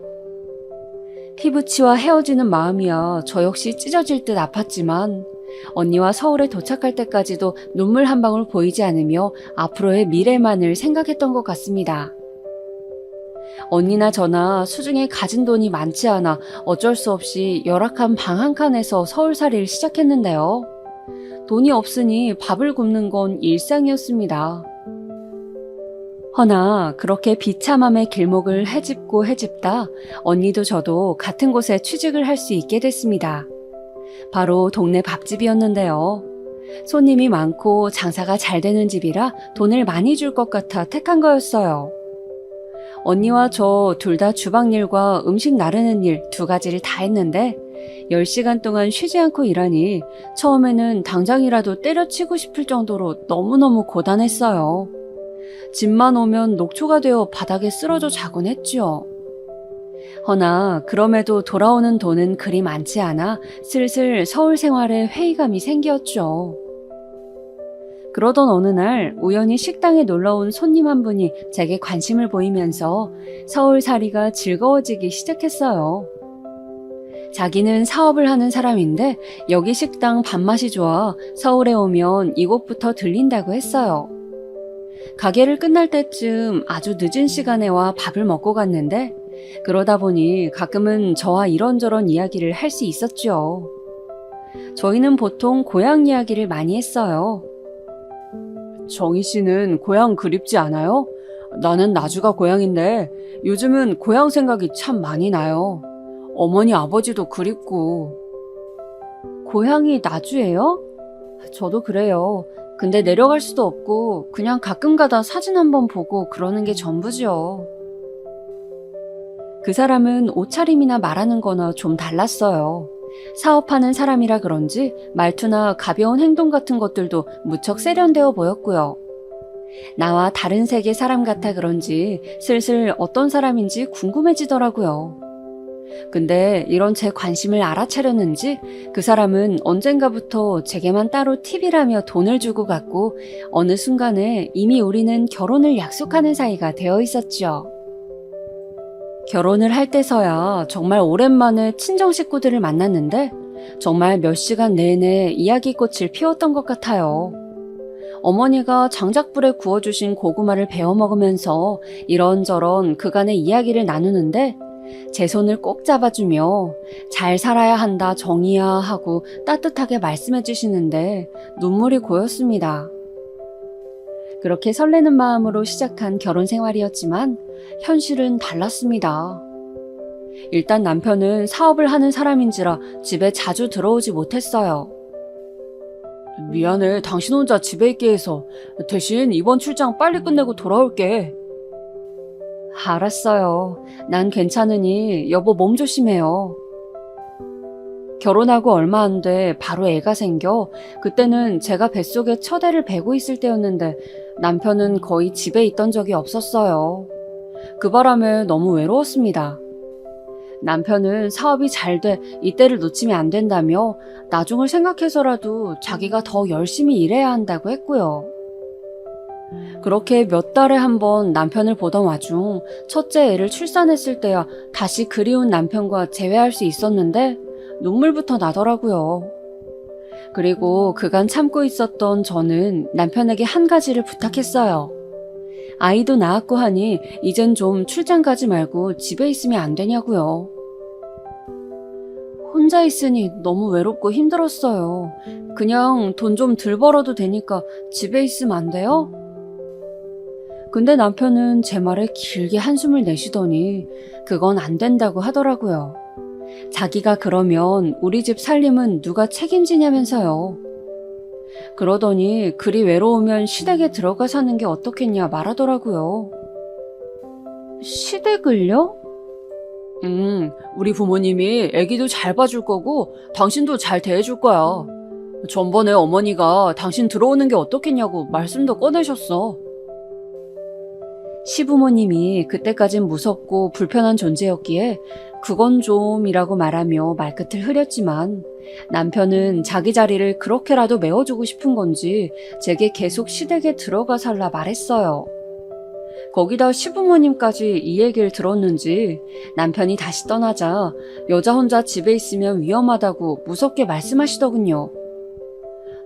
피부치와 헤어지는 마음이야 저 역시 찢어질 듯 아팠지만 언니와 서울에 도착할 때까지도 눈물 한 방울 보이지 않으며 앞으로의 미래만을 생각했던 것 같습니다. 언니나 저나 수중에 가진 돈이 많지 않아 어쩔 수 없이 열악한 방 한 칸에서 서울살이를 시작했는데요. 돈이 없으니 밥을 굶는 건 일상이었습니다. 허나 그렇게 비참함의 길목을 헤집고 헤집다 언니도 저도 같은 곳에 취직을 할 수 있게 됐습니다. 바로 동네 밥집이었는데요. 손님이 많고 장사가 잘 되는 집이라 돈을 많이 줄 것 같아 택한 거였어요. 언니와 저 둘 다 주방 일과 음식 나르는 일 두 가지를 다 했는데 10시간 동안 쉬지 않고 일하니 처음에는 당장이라도 때려치고 싶을 정도로 너무너무 고단했어요. 집만 오면 녹초가 되어 바닥에 쓰러져 자곤 했죠. 허나 그럼에도 돌아오는 돈은 그리 많지 않아 슬슬 서울 생활에 회의감이 생겼죠. 그러던 어느 날 우연히 식당에 놀러온 손님 한 분이 제게 관심을 보이면서 서울살이가 즐거워지기 시작했어요. 자기는 사업을 하는 사람인데 여기 식당 밥맛이 좋아 서울에 오면 이곳부터 들린다고 했어요. 가게를 끝날 때쯤 아주 늦은 시간에 와 밥을 먹고 갔는데 그러다 보니 가끔은 저와 이런저런 이야기를 할 수 있었죠. 저희는 보통 고향 이야기를 많이 했어요. 정희 씨는 고향 그립지 않아요? 나는 나주가 고향인데 요즘은 고향 생각이 참 많이 나요. 어머니 아버지도 그립고. 고향이 나주예요? 저도 그래요. 근데 내려갈 수도 없고 그냥 가끔 가다 사진 한번 보고 그러는 게 전부죠. 그 사람은 옷차림이나 말하는 거나 좀 달랐어요. 사업하는 사람이라 그런지 말투나 가벼운 행동 같은 것들도 무척 세련되어 보였고요. 나와 다른 세계 사람 같아 그런지 슬슬 어떤 사람인지 궁금해지더라고요. 근데 이런 제 관심을 알아차렸는지 그 사람은 언젠가부터 제게만 따로 팁이라며 돈을 주고 갔고 어느 순간에 이미 우리는 결혼을 약속하는 사이가 되어 있었죠. 결혼을 할 때서야 정말 오랜만에 친정 식구들을 만났는데 정말 몇 시간 내내 이야기꽃을 피웠던 것 같아요. 어머니가 장작불에 구워주신 고구마를 베어 먹으면서 이런저런 그간의 이야기를 나누는데 제 손을 꼭 잡아주며 잘 살아야 한다 정이야 하고 따뜻하게 말씀해 주시는데 눈물이 고였습니다. 그렇게 설레는 마음으로 시작한 결혼 생활이었지만 현실은 달랐습니다. 일단 남편은 사업을 하는 사람인지라 집에 자주 들어오지 못했어요. 미안해, 당신 혼자 집에 있게 해서. 대신 이번 출장 빨리 끝내고 돌아올게. 알았어요. 난 괜찮으니 여보 몸 조심해요. 결혼하고 얼마 안 돼 바로 애가 생겨 그때는 제가 뱃속에 첫 애를 베고 있을 때였는데 남편은 거의 집에 있던 적이 없었어요. 그 바람에 너무 외로웠습니다. 남편은 사업이 잘 돼 이때를 놓치면 안 된다며 나중을 생각해서라도 자기가 더 열심히 일해야 한다고 했고요. 그렇게 몇 달에 한 번 남편을 보던 와중 첫째 애를 출산했을 때야 다시 그리운 남편과 재회할 수 있었는데 눈물부터 나더라고요. 그리고 그간 참고 있었던 저는 남편에게 한 가지를 부탁했어요. 아이도 낳았고 하니 이젠 좀 출장 가지 말고 집에 있으면 안 되냐고요. 혼자 있으니 너무 외롭고 힘들었어요. 그냥 돈 좀 덜 벌어도 되니까 집에 있으면 안 돼요? 근데 남편은 제 말에 길게 한숨을 내쉬더니 그건 안 된다고 하더라고요. 자기가 그러면 우리 집 살림은 누가 책임지냐면서요. 그러더니 그리 외로우면 시댁에 들어가 사는 게 어떻겠냐 말하더라고요. 시댁을요? 우리 부모님이 애기도 잘 봐줄 거고 당신도 잘 대해줄 거야. 전번에 어머니가 당신 들어오는 게 어떻겠냐고 말씀도 꺼내셨어. 시부모님이 그때까진 무섭고 불편한 존재였기에 그건 좀이라고 말하며 말끝을 흐렸지만 남편은 자기 자리를 그렇게라도 메워주고 싶은 건지 제게 계속 시댁에 들어가 살라 말했어요. 거기다 시부모님까지 이 얘기를 들었는지 남편이 다시 떠나자 여자 혼자 집에 있으면 위험하다고 무섭게 말씀하시더군요.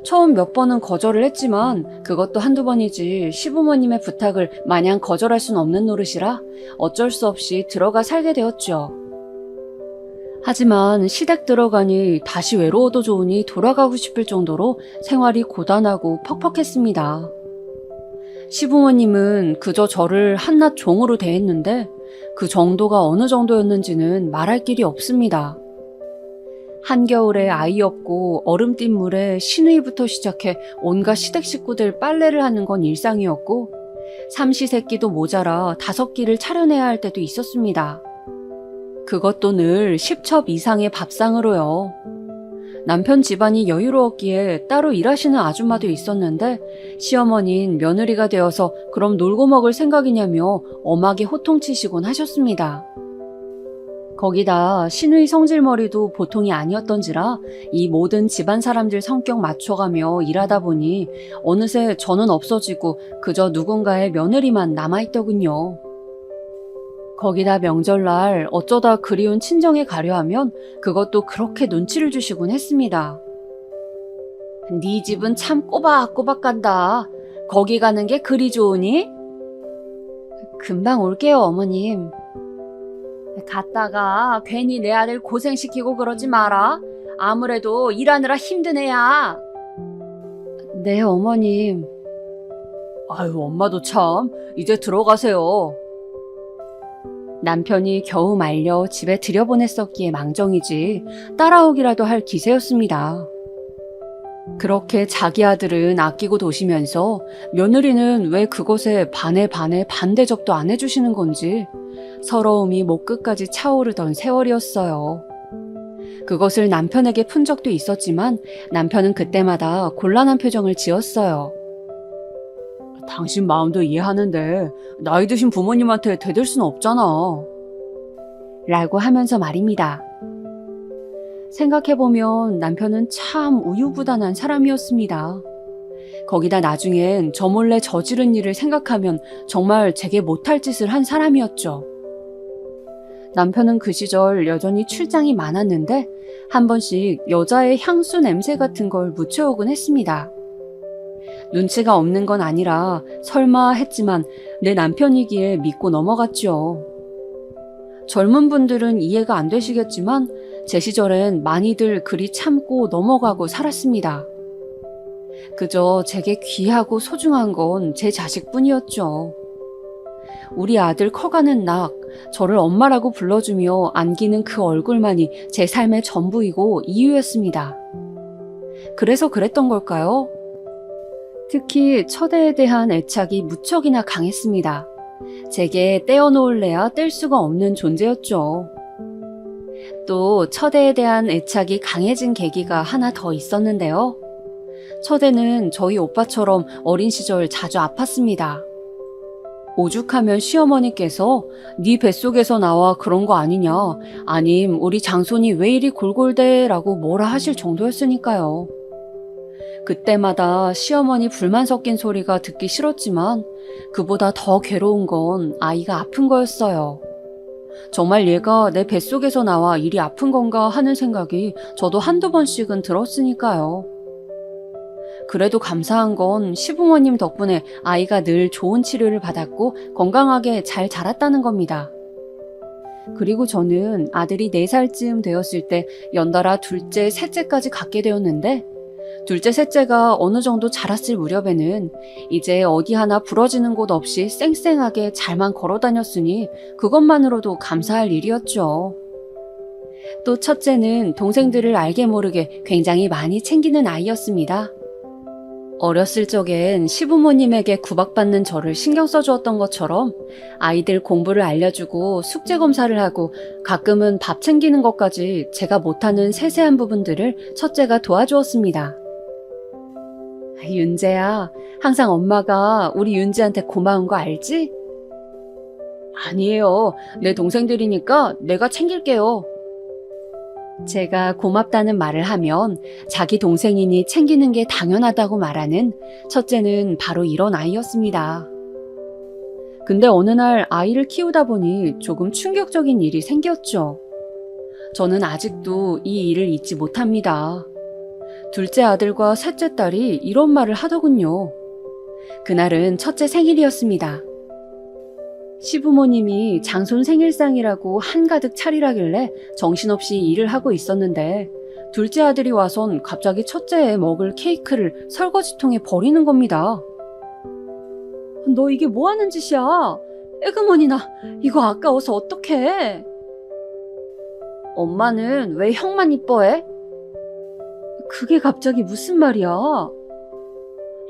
처음 몇 번은 거절을 했지만 그것도 한두 번이지 시부모님의 부탁을 마냥 거절할 순 없는 노릇이라 어쩔 수 없이 들어가 살게 되었죠. 하지만 시댁 들어가니 다시 외로워도 좋으니 돌아가고 싶을 정도로 생활이 고단하고 퍽퍽했습니다. 시부모님은 그저 저를 한낱 종으로 대했는데 그 정도가 어느 정도였는지는 말할 길이 없습니다. 한겨울에 아이 없고 얼음띤 물에 시누이부터 시작해 온갖 시댁 식구들 빨래를 하는 건 일상이었고 삼시세끼도 모자라 5끼를 차려내야 할 때도 있었습니다. 그것도 늘 10첩 이상의 밥상으로요. 남편 집안이 여유로웠기에 따로 일하시는 아줌마도 있었는데 시어머니는 며느리가 되어서 그럼 놀고 먹을 생각이냐며 엄하게 호통치시곤 하셨습니다. 거기다 시누이 성질머리도 보통이 아니었던지라 이 모든 집안 사람들 성격 맞춰가며 일하다 보니 어느새 저는 없어지고 그저 누군가의 며느리만 남아있더군요. 거기다 명절날 어쩌다 그리운 친정에 가려 하면 그것도 그렇게 눈치를 주시곤 했습니다. 네 집은 참 꼬박꼬박 간다. 거기 가는 게 그리 좋으니? 금방 올게요, 어머님. 갔다가 괜히 내 아들 고생시키고 그러지 마라. 아무래도 일하느라 힘든 애야. 네, 어머님. 아유, 엄마도 참. 이제 들어가세요. 남편이 겨우 말려 집에 들여보냈었기에 망정이지 따라오기라도 할 기세였습니다. 그렇게 자기 아들은 아끼고 도시면서 며느리는 왜 그것에 반에 반대접도 안 해주시는 건지 서러움이 목 끝까지 차오르던 세월이었어요. 그것을 남편에게 푼 적도 있었지만 남편은 그때마다 곤란한 표정을 지었어요. 당신 마음도 이해하는데 나이 드신 부모님한테 대들 순 없잖아. 라고 하면서 말입니다. 생각해보면 남편은 참 우유부단한 사람이었습니다. 거기다 나중엔 저 몰래 저지른 일을 생각하면 정말 제게 못할 짓을 한 사람이었죠. 남편은 그 시절 여전히 출장이 많았는데 한 번씩 여자의 향수 냄새 같은 걸 묻혀오곤 했습니다. 눈치가 없는 건 아니라 설마 했지만 내 남편이기에 믿고 넘어갔죠. 젊은 분들은 이해가 안 되시겠지만 제 시절엔 많이들 그리 참고 넘어가고 살았습니다. 그저 제게 귀하고 소중한 건 제 자식뿐이었죠. 우리 아들 커가는 낙, 저를 엄마라고 불러주며 안기는 그 얼굴만이 제 삶의 전부이고 이유였습니다. 그래서 그랬던 걸까요? 특히 첫애에 대한 애착이 무척이나 강했습니다. 제게 떼어놓을래야 뗄 수가 없는 존재였죠. 또 첫애에 대한 애착이 강해진 계기가 하나 더 있었는데요. 첫애는 저희 오빠처럼 어린 시절 자주 아팠습니다. 오죽하면 시어머니께서 네 뱃속에서 나와 그런 거 아니냐, 아님 우리 장손이 왜 이리 골골대 라고 뭐라 하실 정도였으니까요. 그때마다 시어머니 불만 섞인 소리가 듣기 싫었지만 그보다 더 괴로운 건 아이가 아픈 거였어요. 정말 얘가 내 뱃속에서 나와 이리 아픈 건가 하는 생각이 저도 한두 번씩은 들었으니까요. 그래도 감사한 건 시부모님 덕분에 아이가 늘 좋은 치료를 받았고 건강하게 잘 자랐다는 겁니다. 그리고 저는 아들이 4살쯤 되었을 때 연달아 둘째, 셋째까지 갖게 되었는데 둘째, 셋째가 어느 정도 자랐을 무렵에는 이제 어디 하나 부러지는 곳 없이 쌩쌩하게 잘만 걸어 다녔으니 그것만으로도 감사할 일이었죠. 또 첫째는 동생들을 알게 모르게 굉장히 많이 챙기는 아이였습니다. 어렸을 적엔 시부모님에게 구박받는 저를 신경 써주었던 것처럼 아이들 공부를 알려주고 숙제 검사를 하고 가끔은 밥 챙기는 것까지 제가 못하는 세세한 부분들을 첫째가 도와주었습니다. 윤재야, 항상 엄마가 우리 윤지한테 고마운 거 알지? 아니에요. 내 동생들이니까 내가 챙길게요. 제가 고맙다는 말을 하면 자기 동생이니 챙기는 게 당연하다고 말하는 첫째는 바로 이런 아이였습니다. 근데 어느 날 아이를 키우다 보니 조금 충격적인 일이 생겼죠. 저는 아직도 이 일을 잊지 못합니다. 둘째 아들과 셋째 딸이 이런 말을 하더군요. 그날은 첫째 생일이었습니다. 시부모님이 장손 생일상이라고 한가득 차리라길래 정신없이 일을 하고 있었는데 둘째 아들이 와선 갑자기 첫째에 먹을 케이크를 설거지통에 버리는 겁니다. 너 이게 뭐 하는 짓이야? 에그머니나 이거 아까워서 어떡해? 엄마는 왜 형만 이뻐해? 그게 갑자기 무슨 말이야?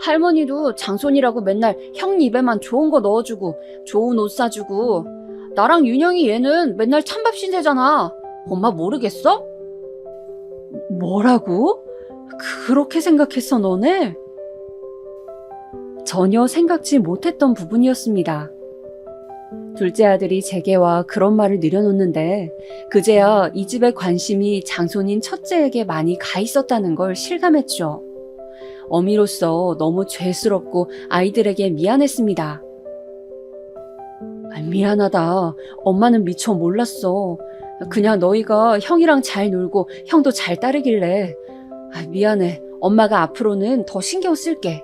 할머니도 장손이라고 맨날 형 입에만 좋은 거 넣어주고 좋은 옷 사주고 나랑 윤영이 얘는 맨날 찬밥 신세잖아. 엄마 모르겠어? 뭐라고? 그렇게 생각했어 너네? 전혀 생각지 못했던 부분이었습니다. 둘째 아들이 제게와 그런 말을 늘여놓는데 그제야 이 집의 관심이 장손인 첫째에게 많이 가 있었다는 걸 실감했죠. 어미로서 너무 죄스럽고 아이들에게 미안했습니다. 미안하다. 엄마는 미처 몰랐어. 그냥 너희가 형이랑 잘 놀고 형도 잘 따르길래. 미안해. 엄마가 앞으로는 더 신경 쓸게.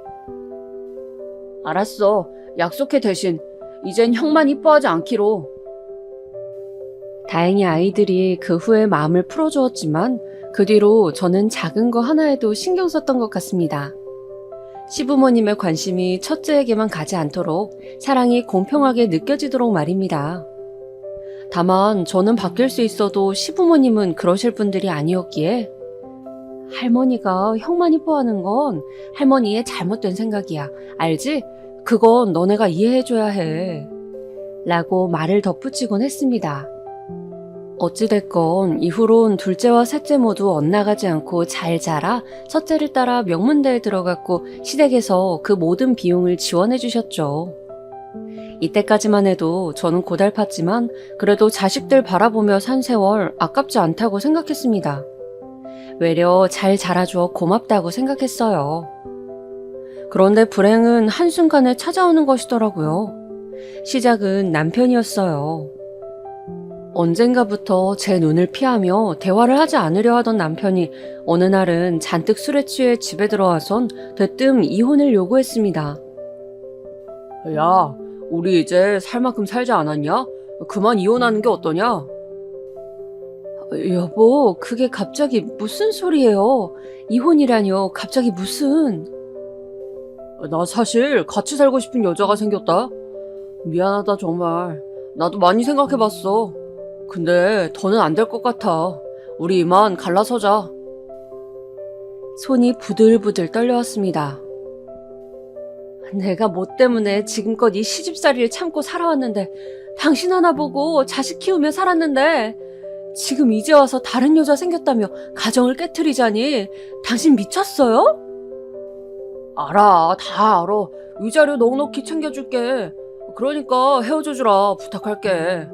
알았어. 약속해 대신. 이젠 형만 이뻐하지 않기로. 다행히 아이들이 그 후에 마음을 풀어주었지만 그 뒤로 저는 작은 거 하나에도 신경 썼던 것 같습니다. 시부모님의 관심이 첫째에게만 가지 않도록 사랑이 공평하게 느껴지도록 말입니다. 다만 저는 바뀔 수 있어도 시부모님은 그러실 분들이 아니었기에 할머니가 형만 이뻐하는 건 할머니의 잘못된 생각이야. 알지? 그건 너네가 이해해줘야 해. 라고 말을 덧붙이곤 했습니다. 어찌됐건 이후론 둘째와 셋째 모두 엇나가지 않고 잘 자라 첫째를 따라 명문대에 들어갔고 시댁에서 그 모든 비용을 지원해 주셨죠. 이때까지만 해도 저는 고달팠지만 그래도 자식들 바라보며 산 세월 아깝지 않다고 생각했습니다. 외려 잘 자라줘 고맙다고 생각했어요. 그런데 불행은 한순간에 찾아오는 것이더라고요. 시작은 남편이었어요. 언젠가부터 제 눈을 피하며 대화를 하지 않으려 하던 남편이 어느 날은 잔뜩 술에 취해 집에 들어와선 대뜸 이혼을 요구했습니다. 야, 우리 이제 살 만큼 살지 않았냐? 그만 이혼하는 게 어떠냐? 여보, 그게 갑자기 무슨 소리예요? 이혼이라뇨, 갑자기 무슨... 나 사실 같이 살고 싶은 여자가 생겼다. 미안하다 정말. 나도 많이 생각해봤어. 근데 더는 안 될 것 같아. 우리 이만 갈라서자. 손이 부들부들 떨려왔습니다. 내가 뭐 때문에 지금껏 이 시집살이를 참고 살아왔는데 당신 하나 보고 자식 키우며 살았는데 지금 이제 와서 다른 여자 생겼다며 가정을 깨트리자니 당신 미쳤어요? 알아, 다 알아. 위자료 넉넉히 챙겨줄게. 그러니까 헤어져주라 부탁할게.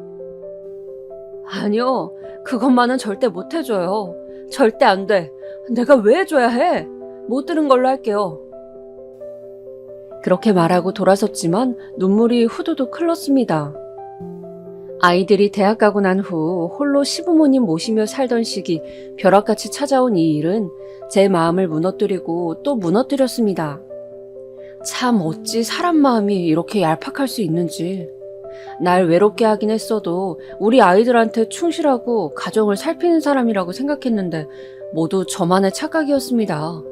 아니요, 그것만은 절대 못 해줘요. 절대 안 돼. 내가 왜 해줘야 해? 못 들은 걸로 할게요. 그렇게 말하고 돌아섰지만 눈물이 후두둑 흘렀습니다. 아이들이 대학 가고 난 후 홀로 시부모님 모시며 살던 시기 벼락같이 찾아온 이 일은 제 마음을 무너뜨리고 또 무너뜨렸습니다. 참 어찌 사람 마음이 이렇게 얄팍할 수 있는지. 날 외롭게 하긴 했어도 우리 아이들한테 충실하고 가정을 살피는 사람이라고 생각했는데 모두 저만의 착각이었습니다.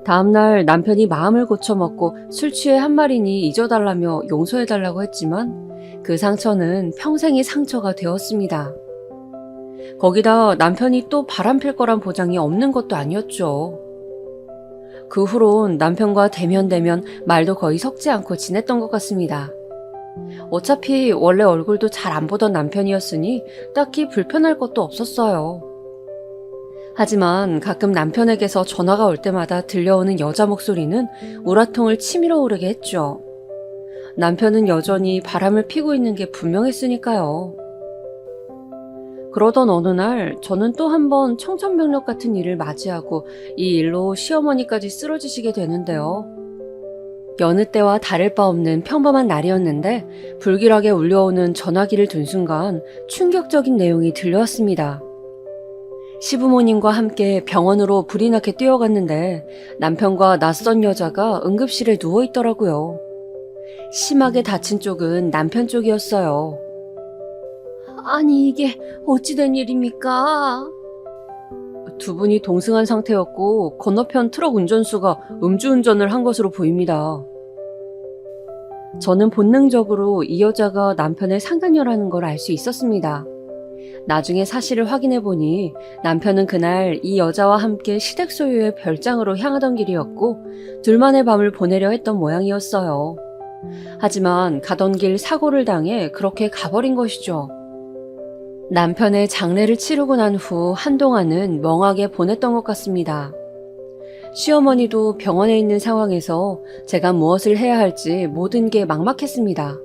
다음날 남편이 마음을 고쳐먹고 술 취해 한 말이니 잊어달라며 용서해달라고 했지만 그 상처는 평생의 상처가 되었습니다. 거기다 남편이 또 바람필 거란 보장이 없는 것도 아니었죠. 그 후론 남편과 대면대면 말도 거의 섞지 않고 지냈던 것 같습니다. 어차피 원래 얼굴도 잘 안 보던 남편이었으니 딱히 불편할 것도 없었어요. 하지만 가끔 남편에게서 전화가 올 때마다 들려오는 여자 목소리는 우라통을 치밀어 오르게 했죠. 남편은 여전히 바람을 피고 있는 게 분명했으니까요. 그러던 어느 날 저는 또 한 번 청천벽력 같은 일을 맞이하고 이 일로 시어머니까지 쓰러지시게 되는데요. 여느 때와 다를 바 없는 평범한 날이었는데 불길하게 울려오는 전화기를 둔 순간 충격적인 내용이 들려왔습니다. 시부모님과 함께 병원으로 불이 나게 뛰어갔는데 남편과 낯선 여자가 응급실에 누워 있더라고요. 심하게 다친 쪽은 남편 쪽이었어요. 아니 이게 어찌된 일입니까? 두 분이 동승한 상태였고 건너편 트럭 운전수가 음주운전을 한 것으로 보입니다. 저는 본능적으로 이 여자가 남편의 상간녀라는 걸 알 수 있었습니다. 나중에 사실을 확인해 보니 남편은 그날 이 여자와 함께 시댁 소유의 별장으로 향하던 길이었고 둘만의 밤을 보내려 했던 모양이었어요. 하지만 가던 길 사고를 당해 그렇게 가버린 것이죠. 남편의 장례를 치르고 난 후 한동안은 멍하게 보냈던 것 같습니다. 시어머니도 병원에 있는 상황에서 제가 무엇을 해야 할지 모든 게 막막했습니다.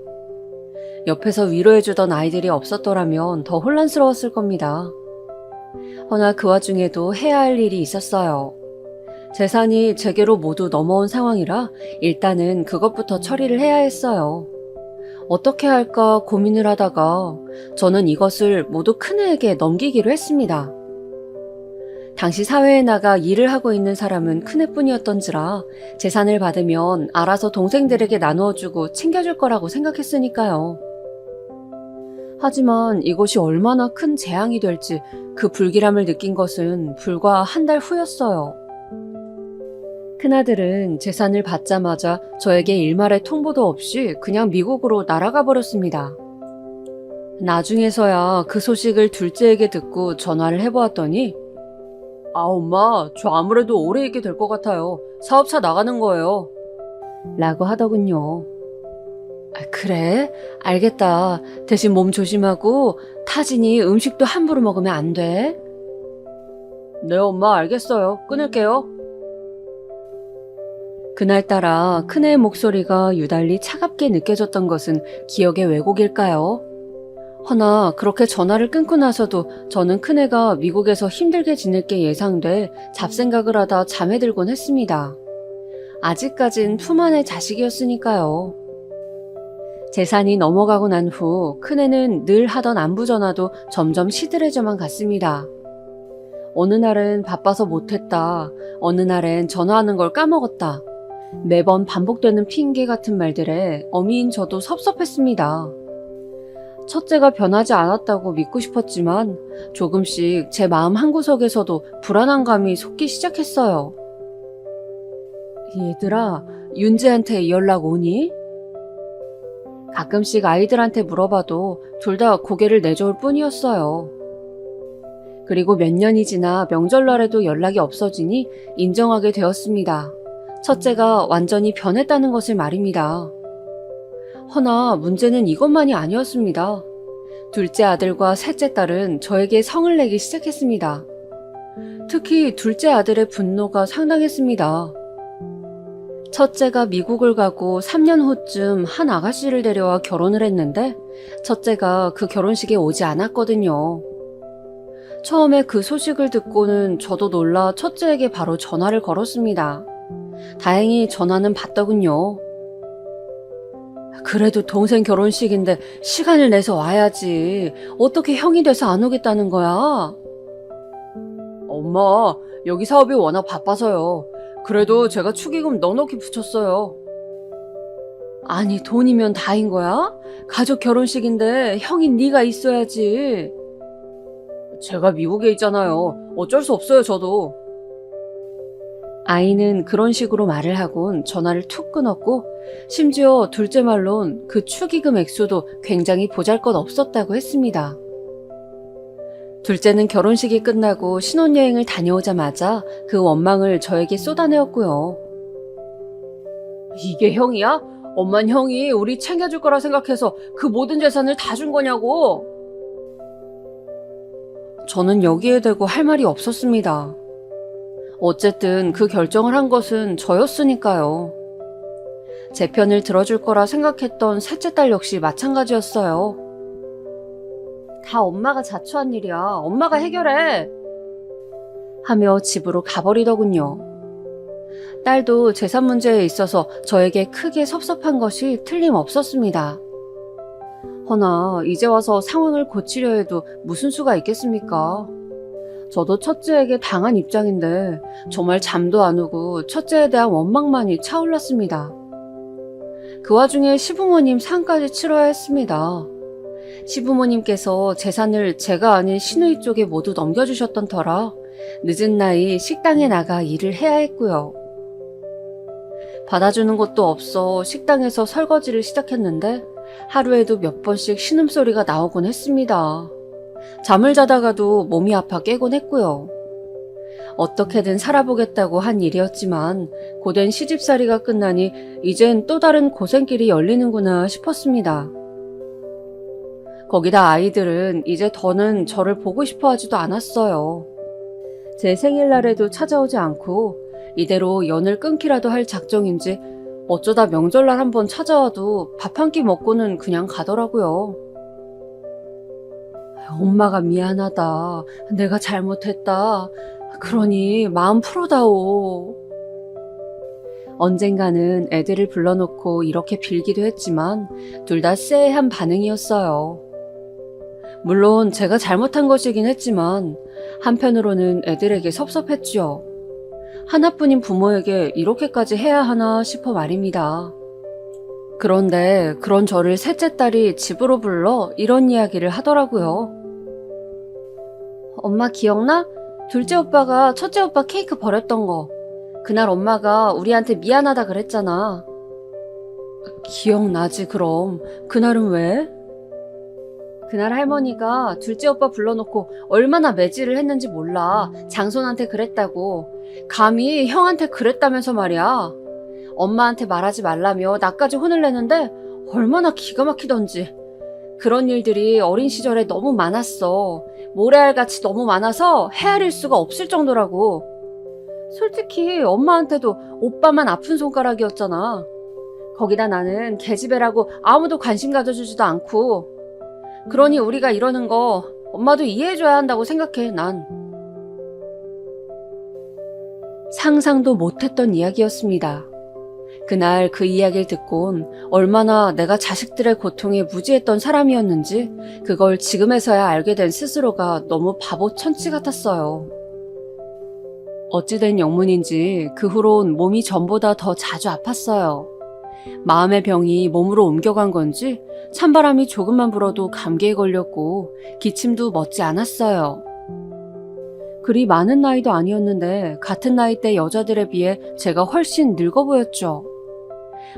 옆에서 위로해주던 아이들이 없었더라면 더 혼란스러웠을 겁니다. 허나 그 와중에도 해야 할 일이 있었어요. 재산이 제게로 모두 넘어온 상황이라 일단은 그것부터 처리를 해야 했어요. 어떻게 할까 고민을 하다가 저는 이것을 모두 큰애에게 넘기기로 했습니다. 당시 사회에 나가 일을 하고 있는 사람은 큰애뿐이었던지라 재산을 받으면 알아서 동생들에게 나누어주고 챙겨줄 거라고 생각했으니까요. 하지만 이것이 얼마나 큰 재앙이 될지 그 불길함을 느낀 것은 불과 한 달 후였어요. 큰아들은 재산을 받자마자 저에게 일말의 통보도 없이 그냥 미국으로 날아가 버렸습니다. 나중에서야 그 소식을 둘째에게 듣고 전화를 해보았더니 엄마, 저 아무래도 오래 있게 될 것 같아요. 사업차 나가는 거예요. 라고 하더군요. 그래? 알겠다. 대신 몸 조심하고 타진이 음식도 함부로 먹으면 안 돼. 네, 엄마 알겠어요. 끊을게요. 그날따라 큰애의 목소리가 유달리 차갑게 느껴졌던 것은 기억의 왜곡일까요? 허나 그렇게 전화를 끊고 나서도 저는 큰애가 미국에서 힘들게 지낼 게 예상돼 잡생각을 하다 잠에 들곤 했습니다. 아직까진 품 안의 자식이었으니까요. 재산이 넘어가고 난 후 큰애는 늘 하던 안부 전화도 점점 시들해져만 갔습니다. 어느 날은 바빠서 못했다. 어느 날엔 전화하는 걸 까먹었다. 매번 반복되는 핑계 같은 말들에 어미인 저도 섭섭했습니다. 첫째가 변하지 않았다고 믿고 싶었지만 조금씩 제 마음 한구석에서도 불안한 감이 솟기 시작했어요. 얘들아, 윤재한테 연락 오니? 가끔씩 아이들한테 물어봐도 둘 다 고개를 내저을 뿐이었어요. 그리고 몇 년이 지나 명절날에도 연락이 없어지니 인정하게 되었습니다. 첫째가 완전히 변했다는 것을 말입니다. 허나 문제는 이것만이 아니었습니다. 둘째 아들과 셋째 딸은 저에게 성을 내기 시작했습니다. 특히 둘째 아들의 분노가 상당했습니다. 첫째가 미국을 가고 3년 후쯤 한 아가씨를 데려와 결혼을 했는데 첫째가 그 결혼식에 오지 않았거든요. 처음에 그 소식을 듣고는 저도 놀라 첫째에게 바로 전화를 걸었습니다. 다행히 전화는 받더군요. 그래도 동생 결혼식인데 시간을 내서 와야지. 어떻게 형이 돼서 안 오겠다는 거야? 엄마, 여기 사업이 워낙 바빠서요. 그래도 제가 축의금 넉넉히 붙였어요. 아니, 돈이면 다인 거야? 가족 결혼식인데 형인 네가 있어야지. 제가 미국에 있잖아요. 어쩔 수 없어요, 저도. 아이는 그런 식으로 말을 하곤 전화를 툭 끊었고 심지어 둘째 말론 그 축의금 액수도 굉장히 보잘것없었다고 했습니다. 둘째는 결혼식이 끝나고 신혼여행을 다녀오자마자 그 원망을 저에게 쏟아내었고요. 이게 형이야? 엄만 형이 우리 챙겨줄 거라 생각해서 그 모든 재산을 다 준 거냐고. 저는 여기에 대고 할 말이 없었습니다. 어쨌든 그 결정을 한 것은 저였으니까요. 제 편을 들어줄 거라 생각했던 셋째 딸 역시 마찬가지였어요. 다 엄마가 자초한 일이야. 엄마가 해결해. 하며 집으로 가버리더군요. 딸도 재산 문제에 있어서 저에게 크게 섭섭한 것이 틀림없었습니다. 허나 이제 와서 상황을 고치려 해도 무슨 수가 있겠습니까? 저도 첫째에게 당한 입장인데 정말 잠도 안 오고 첫째에 대한 원망만이 차올랐습니다. 그 와중에 시부모님 상까지 치러야 했습니다. 시부모님께서 재산을 제가 아닌 시누이 쪽에 모두 넘겨주셨던 터라 늦은 나이 식당에 나가 일을 해야 했고요. 받아주는 것도 없어 식당에서 설거지를 시작했는데 하루에도 몇 번씩 신음소리가 나오곤 했습니다. 잠을 자다가도 몸이 아파 깨곤 했고요. 어떻게든 살아보겠다고 한 일이었지만 고된 시집살이가 끝나니 이젠 또 다른 고생길이 열리는구나 싶었습니다. 거기다 아이들은 이제 더는 저를 보고 싶어 하지도 않았어요. 제 생일날에도 찾아오지 않고 이대로 연을 끊기라도 할 작정인지 어쩌다 명절날 한번 찾아와도 밥 한 끼 먹고는 그냥 가더라고요. 엄마가 미안하다. 내가 잘못했다. 그러니 마음 풀어다오. 언젠가는 애들을 불러놓고 이렇게 빌기도 했지만 둘 다 쎄한 반응이었어요. 물론 제가 잘못한 것이긴 했지만 한편으로는 애들에게 섭섭했지요. 하나뿐인 부모에게 이렇게까지 해야 하나 싶어 말입니다. 그런데 그런 저를 셋째 딸이 집으로 불러 이런 이야기를 하더라고요. 엄마 기억나? 둘째 오빠가 첫째 오빠 케이크 버렸던 거. 그날 엄마가 우리한테 미안하다 그랬잖아. 기억나지 그럼. 그날은 왜? 그날 할머니가 둘째 오빠 불러놓고 얼마나 매질을 했는지 몰라. 장손한테 그랬다고. 감히 형한테 그랬다면서 말이야. 엄마한테 말하지 말라며 나까지 혼을 내는데 얼마나 기가 막히던지. 그런 일들이 어린 시절에 너무 많았어. 모래알같이 너무 많아서 헤아릴 수가 없을 정도라고. 솔직히 엄마한테도 오빠만 아픈 손가락이었잖아. 거기다 나는 계집애라고 아무도 관심 가져주지도 않고. 그러니 우리가 이러는 거 엄마도 이해해줘야 한다고 생각해, 난. 상상도 못했던 이야기였습니다. 그날 그 이야기를 듣곤 얼마나 내가 자식들의 고통에 무지했던 사람이었는지 그걸 지금에서야 알게 된 스스로가 너무 바보 천치 같았어요. 어찌된 영문인지 그 후론 몸이 전보다 더 자주 아팠어요. 마음의 병이 몸으로 옮겨간 건지 찬바람이 조금만 불어도 감기에 걸렸고 기침도 멎지 않았어요. 그리 많은 나이도 아니었는데 같은 나이대 여자들에 비해 제가 훨씬 늙어 보였죠.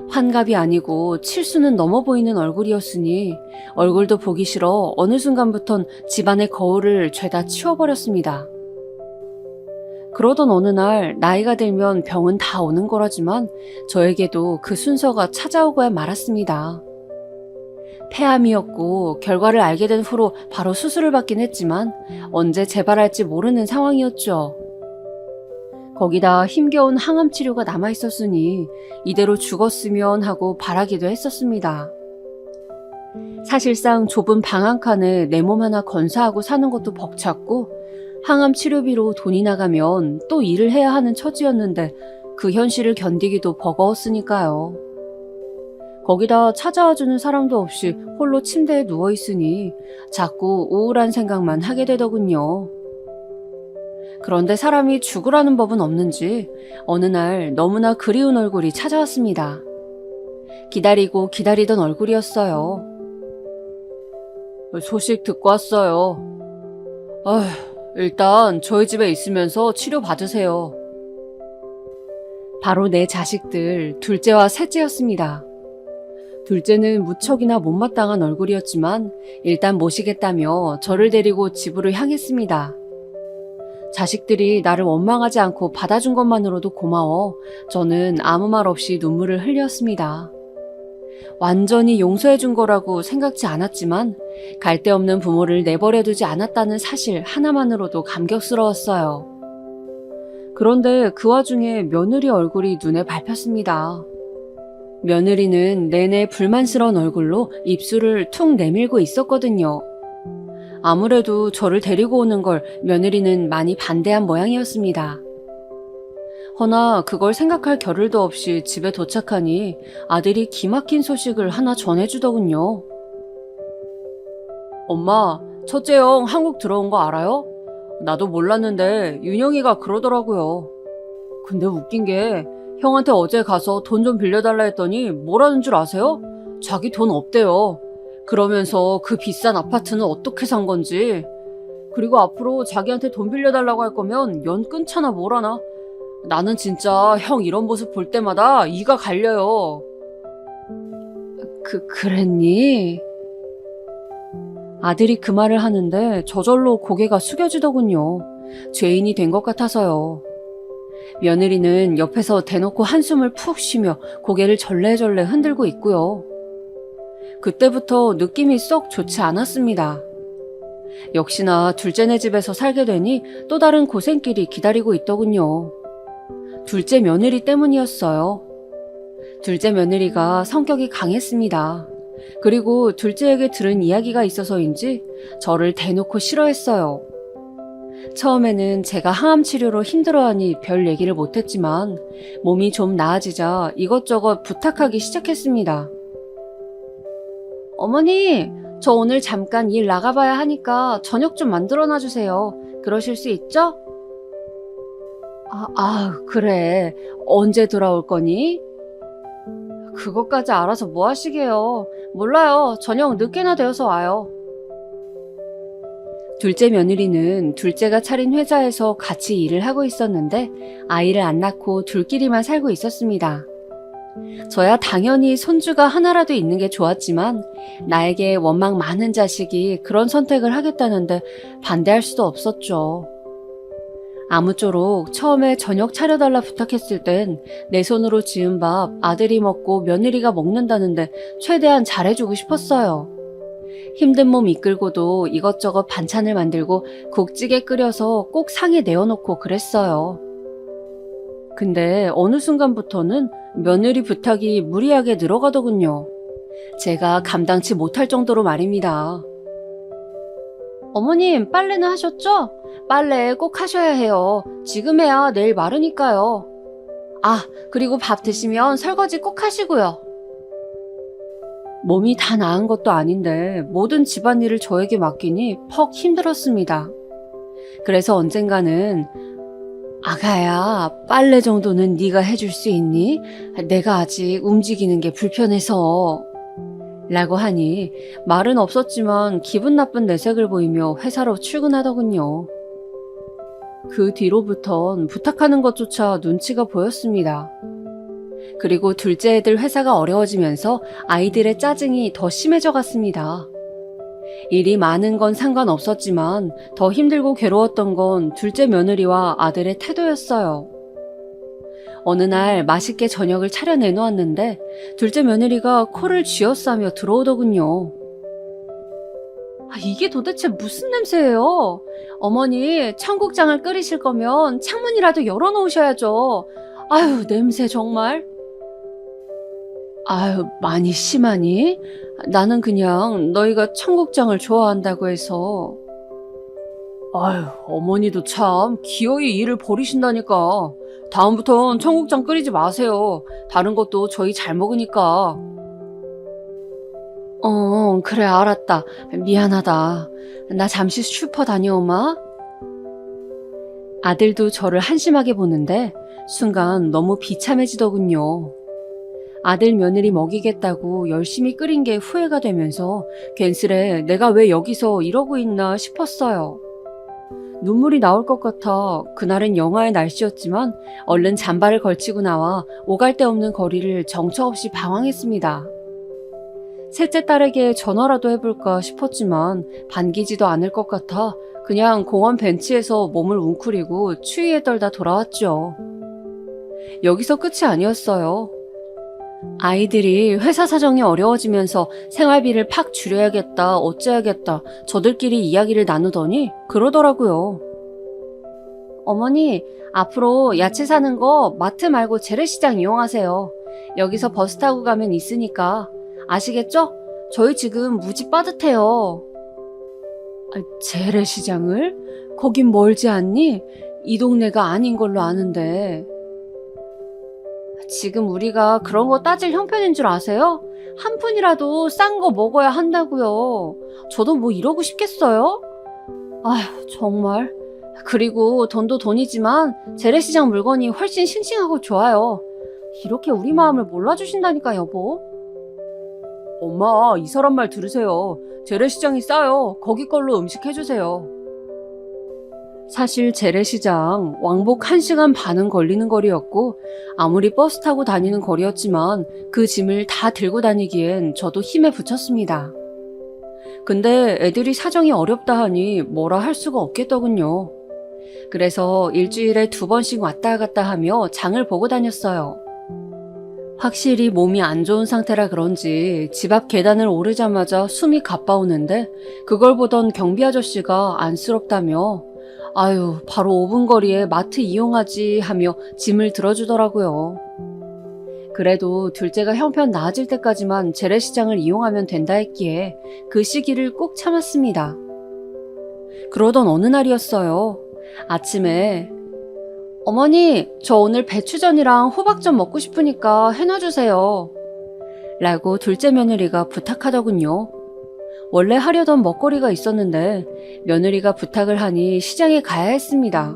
환갑이 아니고 칠수는 넘어 보이는 얼굴이었으니 얼굴도 보기 싫어 어느 순간부턴 집안의 거울을 죄다 치워버렸습니다. 그러던 어느 날 나이가 들면 병은 다 오는 거라지만 저에게도 그 순서가 찾아오고야 말았습니다. 폐암이었고 결과를 알게 된 후로 바로 수술을 받긴 했지만 언제 재발할지 모르는 상황이었죠. 거기다 힘겨운 항암 치료가 남아있었으니 이대로 죽었으면 하고 바라기도 했었습니다. 사실상 좁은 방 한 칸에 내 몸 하나 건사하고 사는 것도 벅찼고 항암 치료비로 돈이 나가면 또 일을 해야 하는 처지였는데 그 현실을 견디기도 버거웠으니까요. 거기다 찾아와주는 사람도 없이 홀로 침대에 누워있으니 자꾸 우울한 생각만 하게 되더군요. 그런데 사람이 죽으라는 법은 없는지 어느 날 너무나 그리운 얼굴이 찾아왔습니다. 기다리고 기다리던 얼굴이었어요. 소식 듣고 왔어요. 일단 저희 집에 있으면서 치료 받으세요. 바로 내 자식들 둘째와 셋째였습니다. 둘째는 무척이나 못마땅한 얼굴이었지만 일단 모시겠다며 저를 데리고 집으로 향했습니다. 자식들이 나를 원망하지 않고 받아준 것만으로도 고마워 저는 아무 말 없이 눈물을 흘렸습니다. 완전히 용서해준 거라고 생각지 않았지만 갈 데 없는 부모를 내버려두지 않았다는 사실 하나만으로도 감격스러웠어요. 그런데 그 와중에 며느리 얼굴이 눈에 밟혔습니다. 며느리는 내내 불만스러운 얼굴로 입술을 툭 내밀고 있었거든요. 아무래도 저를 데리고 오는 걸 며느리는 많이 반대한 모양이었습니다. 허나 그걸 생각할 겨를도 없이 집에 도착하니 아들이 기막힌 소식을 하나 전해주더군요. 엄마, 첫째 형 한국 들어온 거 알아요? 나도 몰랐는데 윤영이가 그러더라고요. 근데 웃긴 게 형한테 어제 가서 돈 좀 빌려달라 했더니 뭐라는 줄 아세요? 자기 돈 없대요. 그러면서 그 비싼 아파트는 어떻게 산 건지. 그리고 앞으로 자기한테 돈 빌려달라고 할 거면 연 끊잖아 뭐라나. 나는 진짜 형 이런 모습 볼 때마다 이가 갈려요. 그랬니? 아들이 그 말을 하는데 저절로 고개가 숙여지더군요. 죄인이 된 것 같아서요. 며느리는 옆에서 대놓고 한숨을 푹 쉬며 고개를 절레절레 흔들고 있고요. 그때부터 느낌이 썩 좋지 않았습니다. 역시나 둘째네 집에서 살게 되니 또 다른 고생길이 기다리고 있더군요. 둘째 며느리 때문이었어요. 둘째 며느리가 성격이 강했습니다. 그리고 둘째에게 들은 이야기가 있어서인지 저를 대놓고 싫어했어요. 처음에는 제가 항암 치료로 힘들어하니 별 얘기를 못했지만 몸이 좀 나아지자 이것저것 부탁하기 시작했습니다. 어머니, 저 오늘 잠깐 일 나가봐야 하니까 저녁 좀 만들어 놔주세요. 그러실 수 있죠? 그래. 언제 돌아올 거니? 그것까지 알아서 뭐 하시게요. 몰라요. 저녁 늦게나 되어서 와요. 둘째 며느리는 둘째가 차린 회사에서 같이 일을 하고 있었는데 아이를 안 낳고 둘끼리만 살고 있었습니다. 저야 당연히 손주가 하나라도 있는 게 좋았지만 나에게 원망 많은 자식이 그런 선택을 하겠다는데 반대할 수도 없었죠. 아무쪼록 처음에 저녁 차려달라 부탁했을 땐 내 손으로 지은 밥 아들이 먹고 며느리가 먹는다는데 최대한 잘해주고 싶었어요. 힘든 몸 이끌고도 이것저것 반찬을 만들고 국찌개 끓여서 꼭 상에 내어놓고 그랬어요. 근데 어느 순간부터는 며느리 부탁이 무리하게 늘어가더군요. 제가 감당치 못할 정도로 말입니다. 어머님, 빨래는 하셨죠? 빨래 꼭 하셔야 해요. 지금 해야 내일 마르니까요. 그리고 밥 드시면 설거지 꼭 하시고요. 몸이 다 나은 것도 아닌데 모든 집안일을 저에게 맡기니 퍽 힘들었습니다. 그래서 언젠가는 아가야, 빨래 정도는 네가 해줄 수 있니? 내가 아직 움직이는 게 불편해서. 라고 하니 말은 없었지만 기분 나쁜 내색을 보이며 회사로 출근하더군요. 그 뒤로부턴 부탁하는 것조차 눈치가 보였습니다. 그리고 둘째 애들 회사가 어려워지면서 아이들의 짜증이 더 심해져 갔습니다. 일이 많은 건 상관없었지만 더 힘들고 괴로웠던 건 둘째 며느리와 아들의 태도였어요. 어느 날 맛있게 저녁을 차려 내놓았는데 둘째 며느리가 코를 쥐어싸며 들어오더군요. 이게 도대체 무슨 냄새예요? 어머니, 청국장을 끓이실 거면 창문이라도 열어놓으셔야죠. 냄새 정말. 많이 심하니? 나는 그냥 너희가 청국장을 좋아한다고 해서. 어머니도 참 기어이 일을 버리신다니까. 다음부턴 청국장 끓이지 마세요. 다른 것도 저희 잘 먹으니까. 그래, 알았다. 미안하다. 나 잠시 슈퍼 다녀오마. 아들도 저를 한심하게 보는데 순간 너무 비참해지더군요. 아들 며느리 먹이겠다고 열심히 끓인 게 후회가 되면서 괜스레 내가 왜 여기서 이러고 있나 싶었어요. 눈물이 나올 것 같아 그날은 영하의 날씨였지만 얼른 잠바를 걸치고 나와 오갈 데 없는 거리를 정처 없이 방황했습니다. 셋째 딸에게 전화라도 해볼까 싶었지만 반기지도 않을 것 같아 그냥 공원 벤치에서 몸을 웅크리고 추위에 떨다 돌아왔죠. 여기서 끝이 아니었어요. 아이들이 회사 사정이 어려워지면서 생활비를 팍 줄여야겠다, 어째야겠다, 저들끼리 이야기를 나누더니 그러더라고요. 어머니, 앞으로 야채 사는 거 마트 말고 재래시장 이용하세요. 여기서 버스 타고 가면 있으니까. 아시겠죠? 저희 지금 무지 빠듯해요. 재래시장을? 거긴 멀지 않니? 이 동네가 아닌 걸로 아는데. 지금 우리가 그런 거 따질 형편인 줄 아세요? 한 푼이라도 싼 거 먹어야 한다고요. 저도 뭐 이러고 싶겠어요? 아휴, 정말. 그리고 돈도 돈이지만 재래시장 물건이 훨씬 싱싱하고 좋아요. 이렇게 우리 마음을 몰라주신다니까, 여보. 엄마, 이 사람 말 들으세요. 재래시장이 싸요. 거기 걸로 음식 해주세요. 사실 재래시장 왕복 1시간 반은 걸리는 거리였고 아무리 버스 타고 다니는 거리였지만 그 짐을 다 들고 다니기엔 저도 힘에 부쳤습니다. 근데 애들이 사정이 어렵다 하니 뭐라 할 수가 없겠더군요. 그래서 일주일에 2번씩 왔다 갔다 하며 장을 보고 다녔어요. 확실히 몸이 안 좋은 상태라 그런지 집 앞 계단을 오르자마자 숨이 가빠오는데 그걸 보던 경비 아저씨가 안쓰럽다며 아유, 바로 5분 거리에 마트 이용하지 하며 짐을 들어주더라고요. 그래도 둘째가 형편 나아질 때까지만 재래시장을 이용하면 된다 했기에 그 시기를 꼭 참았습니다. 그러던 어느 날이었어요. 아침에 어머니, 저 오늘 배추전이랑 호박전 먹고 싶으니까 해놔주세요. 라고 둘째 며느리가 부탁하더군요. 원래 하려던 먹거리가 있었는데 며느리가 부탁을 하니 시장에 가야 했습니다.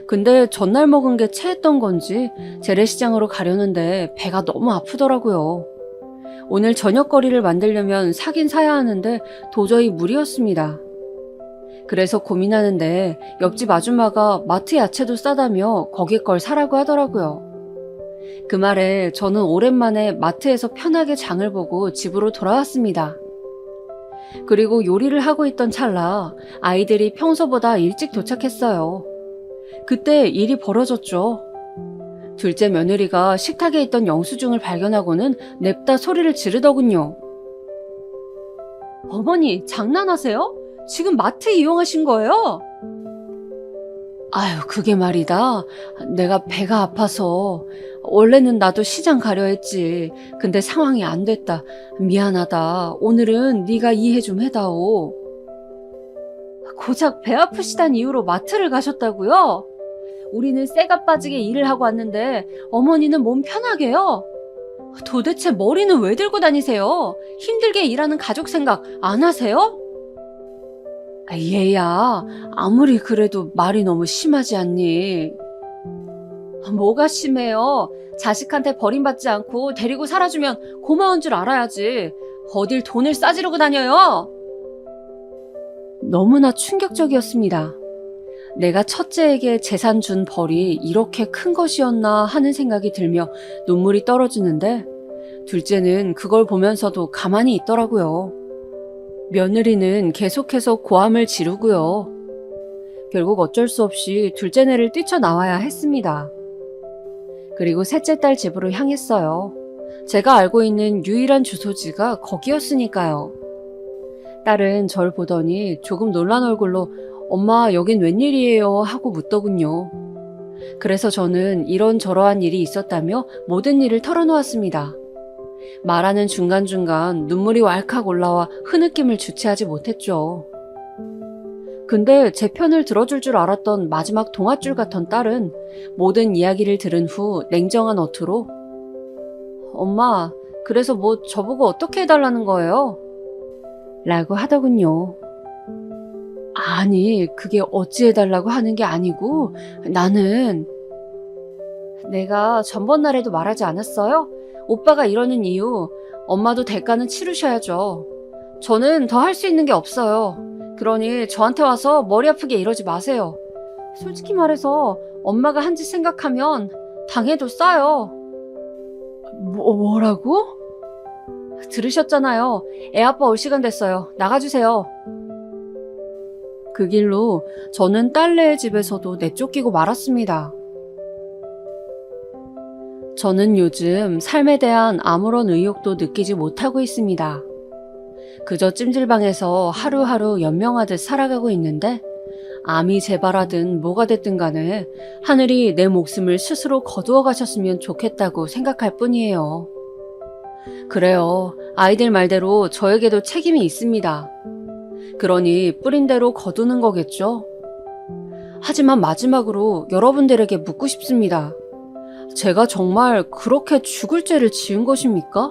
근데 전날 먹은 게 체했던 건지 재래시장으로 가려는데 배가 너무 아프더라고요. 오늘 저녁거리를 만들려면 사긴 사야 하는데 도저히 무리였습니다. 그래서 고민하는데 옆집 아줌마가 마트 야채도 싸다며 거기 걸 사라고 하더라고요. 그 말에 저는 오랜만에 마트에서 편하게 장을 보고 집으로 돌아왔습니다. 그리고 요리를 하고 있던 찰나 아이들이 평소보다 일찍 도착했어요. 그때 일이 벌어졌죠. 둘째 며느리가 식탁에 있던 영수증을 발견하고는 냅다 소리를 지르더군요. 어머니, 장난하세요? 지금 마트 이용하신 거예요? 아유, 그게 말이다. 내가 배가 아파서 원래는 나도 시장 가려 했지. 근데 상황이 안 됐다. 미안하다. 오늘은 네가 이해 좀 해다오. 고작 배 아프시단 이유로 마트를 가셨다고요? 우리는 쇠가 빠지게 일을 하고 왔는데 어머니는 몸 편하게요? 도대체 머리는 왜 들고 다니세요? 힘들게 일하는 가족 생각 안 하세요? 얘야, 아무리 그래도 말이 너무 심하지 않니? 뭐가 심해요? 자식한테 버림받지 않고 데리고 살아주면 고마운 줄 알아야지. 어딜 돈을 싸지르고 다녀요? 너무나 충격적이었습니다. 내가 첫째에게 재산 준 벌이 이렇게 큰 것이었나 하는 생각이 들며 눈물이 떨어지는데 둘째는 그걸 보면서도 가만히 있더라고요. 며느리는 계속해서 고함을 지르고요. 결국 어쩔 수 없이 둘째네를 뛰쳐나와야 했습니다. 그리고 셋째 딸 집으로 향했어요. 제가 알고 있는 유일한 주소지가 거기였으니까요. 딸은 절 보더니 조금 놀란 얼굴로 엄마 여긴 웬일이에요 하고 묻더군요. 그래서 저는 이런저러한 일이 있었다며 모든 일을 털어놓았습니다. 말하는 중간중간 눈물이 왈칵 올라와 흐느낌을 주체하지 못했죠. 근데 제 편을 들어줄 줄 알았던 마지막 동아줄 같던 딸은 모든 이야기를 들은 후 냉정한 어투로 엄마, 그래서 뭐 저보고 어떻게 해달라는 거예요? 라고 하더군요. 아니, 그게 어찌 해달라고 하는 게 아니고 나는 내가 전번날에도 말하지 않았어요? 오빠가 이러는 이유, 엄마도 대가는 치르셔야죠. 저는 더 할 수 있는 게 없어요. 그러니 저한테 와서 머리 아프게 이러지 마세요. 솔직히 말해서 엄마가 한 짓 생각하면 당해도 싸요. 뭐라고? 들으셨잖아요. 애 아빠 올 시간 됐어요. 나가주세요. 그 길로 저는 딸네의 집에서도 내쫓기고 말았습니다. 저는 요즘 삶에 대한 아무런 의욕도 느끼지 못하고 있습니다. 그저 찜질방에서 하루하루 연명하듯 살아가고 있는데 암이 재발하든 뭐가 됐든 간에 하늘이 내 목숨을 스스로 거두어 가셨으면 좋겠다고 생각할 뿐이에요. 그래요. 아이들 말대로 저에게도 책임이 있습니다. 그러니 뿌린 대로 거두는 거겠죠? 하지만 마지막으로 여러분들에게 묻고 싶습니다. 제가 정말 그렇게 죽을 죄를 지은 것입니까?